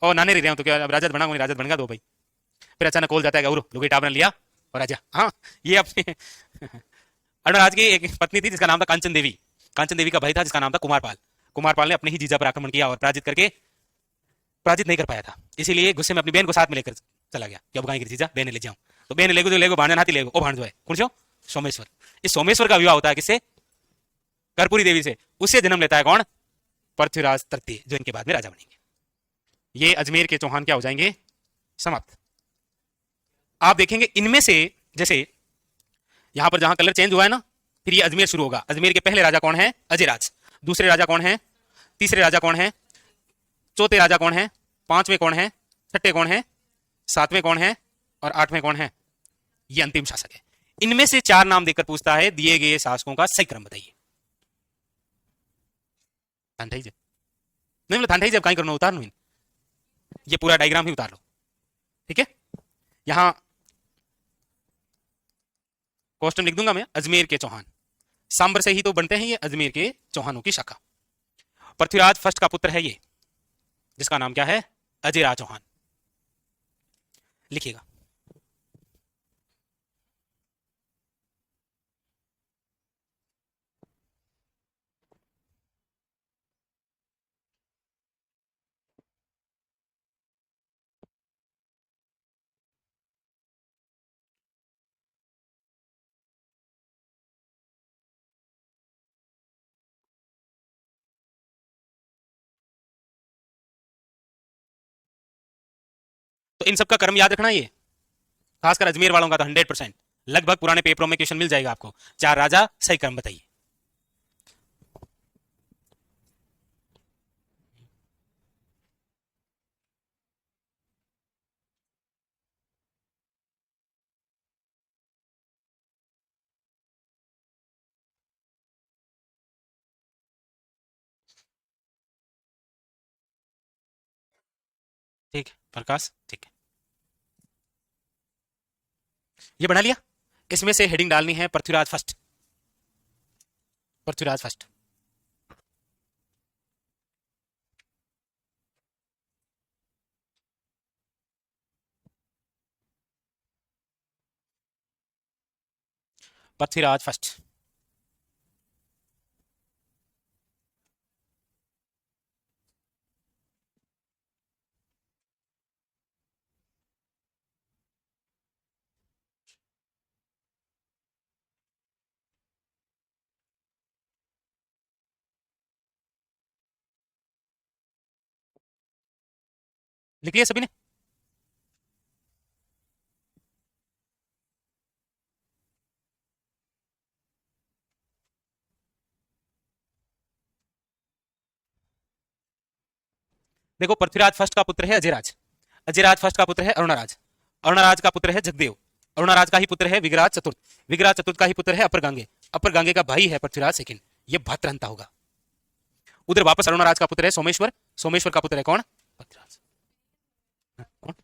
और नाने रह रहे हो तो क्या अब राजद बना, राजद बन गया दो भाई। फिर अचानक खोल जाता है गौरव लोग टावर लिया और राजा, हाँ ये अपने अरुणराज की एक पत्नी थी जिसका नाम था कांचन देवी। कांचन देवी का भाई था जिसका नाम था कुमारपाल। कुमारपाल ने अपने ही जीजा पर आक्रमण किया और पराजित करके, पराजित नहीं कर पाया था, इसीलिए गुस्से में अपनी बहन को साथ में लेकर चला गया कि अब गाय जीजा बहन ले जाऊं। तो बहन लेगो जो लेगो, भांजन हाथी लेगो, ओ भांजो है कौन जो सोमेश्वर। इस सोमेश्वर का विवाह होता है किससे, कर्पूरी देवी से। उससे जन्म लेता है कौन, पृथ्वीराज तृतीय, जो इनके बाद में राजा बनेंगे। ये अजमेर के चौहान क्या हो जाएंगे, समाप्त। आप देखेंगे इनमें से, जैसे यहां पर जहां कलर चेंज हुआ है ना, फिर ये अजमेर शुरू होगा। अजमेर के पहले राजा कौन है, अजयराज। दूसरे राजा कौन है, तीसरे राजा कौन है, चौथे राजा कौन है, पांचवें कौन है, छठे कौन है, सातवें कौन है, और आठवें कौन है, ये अंतिम शासक है। इनमें से 4 नाम देकर पूछता है दिए गए शासकों का सही क्रम बताइए। नहीं मतलब थान जब कहीं करना उतार लो, ये पूरा डायग्राम ही उतार लो, ठीक है। यहां क्वेश्चन लिख दूंगा मैं, अजमेर के चौहान, सांबर से ही तो बनते हैं ये अजमेर के चौहानों की शाखा। पृथ्वीराज फर्स्ट का पुत्र है ये, जिसका नाम क्या है, अजयराज चौहान। लिखिएगा। तो इन सबका क्रम याद रखना, ये खासकर अजमेर वालों का तो 100%, लगभग पुराने पेपरों में क्वेश्चन मिल जाएगा आपको। 4 राजा सही क्रम बताइए। ठीक है प्रकाश, ठीक है, ये बना लिया। इसमें से हेडिंग डालनी है Prithviraj first, Prithviraj first. Prithviraj first. लिख लिया सभी ने? देखो, पृथ्वीराज फर्स्ट का पुत्र है अजयराज, अजयराज फर्स्ट का पुत्र है अरुणराज, अरुणराज का पुत्र है जगदेव, अरुणराज का ही पुत्र है विगराज चतुर्थ, विगराज चतुर्थ का ही पुत्र है अपर गांगे, अपर गांगे का भाई है पृथ्वीराज सेकंड। ये भातृहंता होगा। उधर वापस अरुणराज का पुत्र है सोमेश्वर, सोमेश्वर का पुत्र है कौन? पृथ्वीराज। कौन?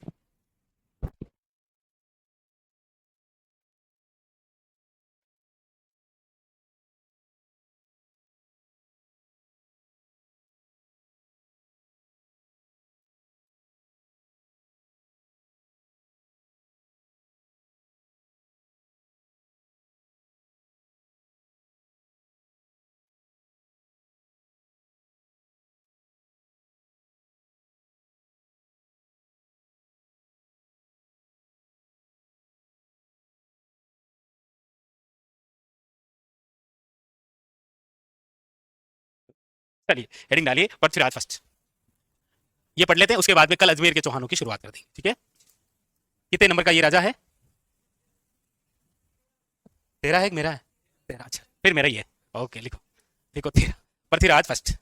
चलिए हेडिंग डालिए पृथ्वीराज फर्स्ट, ये पढ़ लेते हैं, उसके बाद में कल अजमेर के चौहानों की शुरुआत कर देंगे, ठीक है? कितने नंबर का ये राजा है? तेरा है कि मेरा है? तेरा, अच्छा फिर मेरा ही है। ओके लिखो, लिखो तेरा। पृथ्वीराज फर्स्ट,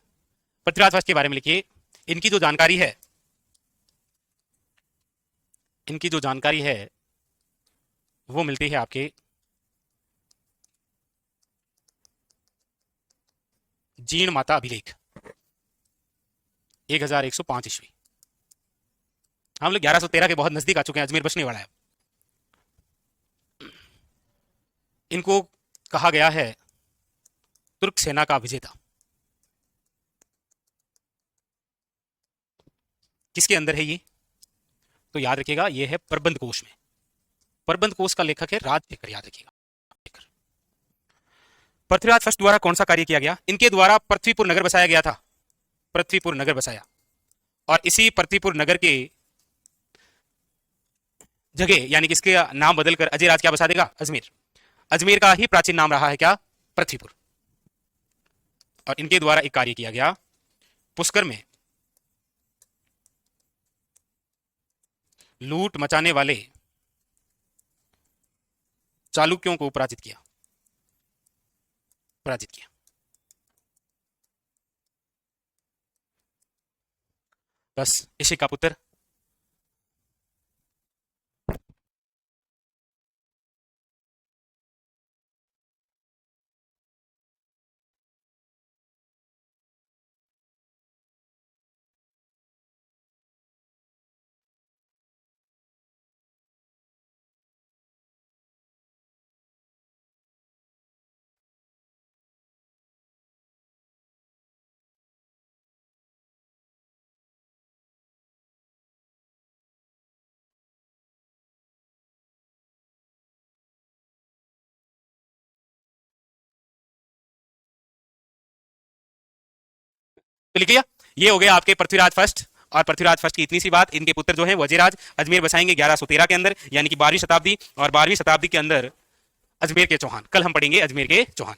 पृथ्वीराज फर्स्ट के बारे में लिखिए। इनकी जो जानकारी है, इनकी जो जानकारी है वो मिलती है आपके जीण माता अभिलेख 1105 ईस्वी। हम लोग 1113 के बहुत नजदीक आ चुके हैं, अजमेर बचने वाला है। इनको कहा गया है तुर्क सेना का विजेता। किसके अंदर है ये? तो याद रखिएगा ये है प्रबंध कोश में, प्रबंध कोश का लेखक है राजशेखर, याद रखिएगा। पृथ्वीराज फर्स्ट द्वारा कौन सा कार्य किया गया? इनके द्वारा पृथ्वीपुर नगर बसाया गया था, पृथ्वीपुर नगर बसाया, और इसी पृथ्वीपुर नगर के जगह यानी कि इसके नाम बदलकर अजयराज क्या बसा देगा? अजमेर। अजमेर का ही प्राचीन नाम रहा है क्या? पृथ्वीपुर। और इनके द्वारा एक कार्य किया गया, पुष्कर में लूट मचाने वाले चालुक्यों को पराजित किया, पराजित किया। बस इसी का पुत्र तो लिखिए, ये हो गया आपके पृथ्वीराज फर्स्ट। और पृथ्वीराज फर्स्ट की इतनी सी बात, इनके पुत्र जो है वजीराज अजमेर बसाएंगे 1113 के अंदर, यानी कि 12वीं शताब्दी, और 12वीं शताब्दी के अंदर अजमेर के चौहान। कल हम पढ़ेंगे अजमेर के चौहान।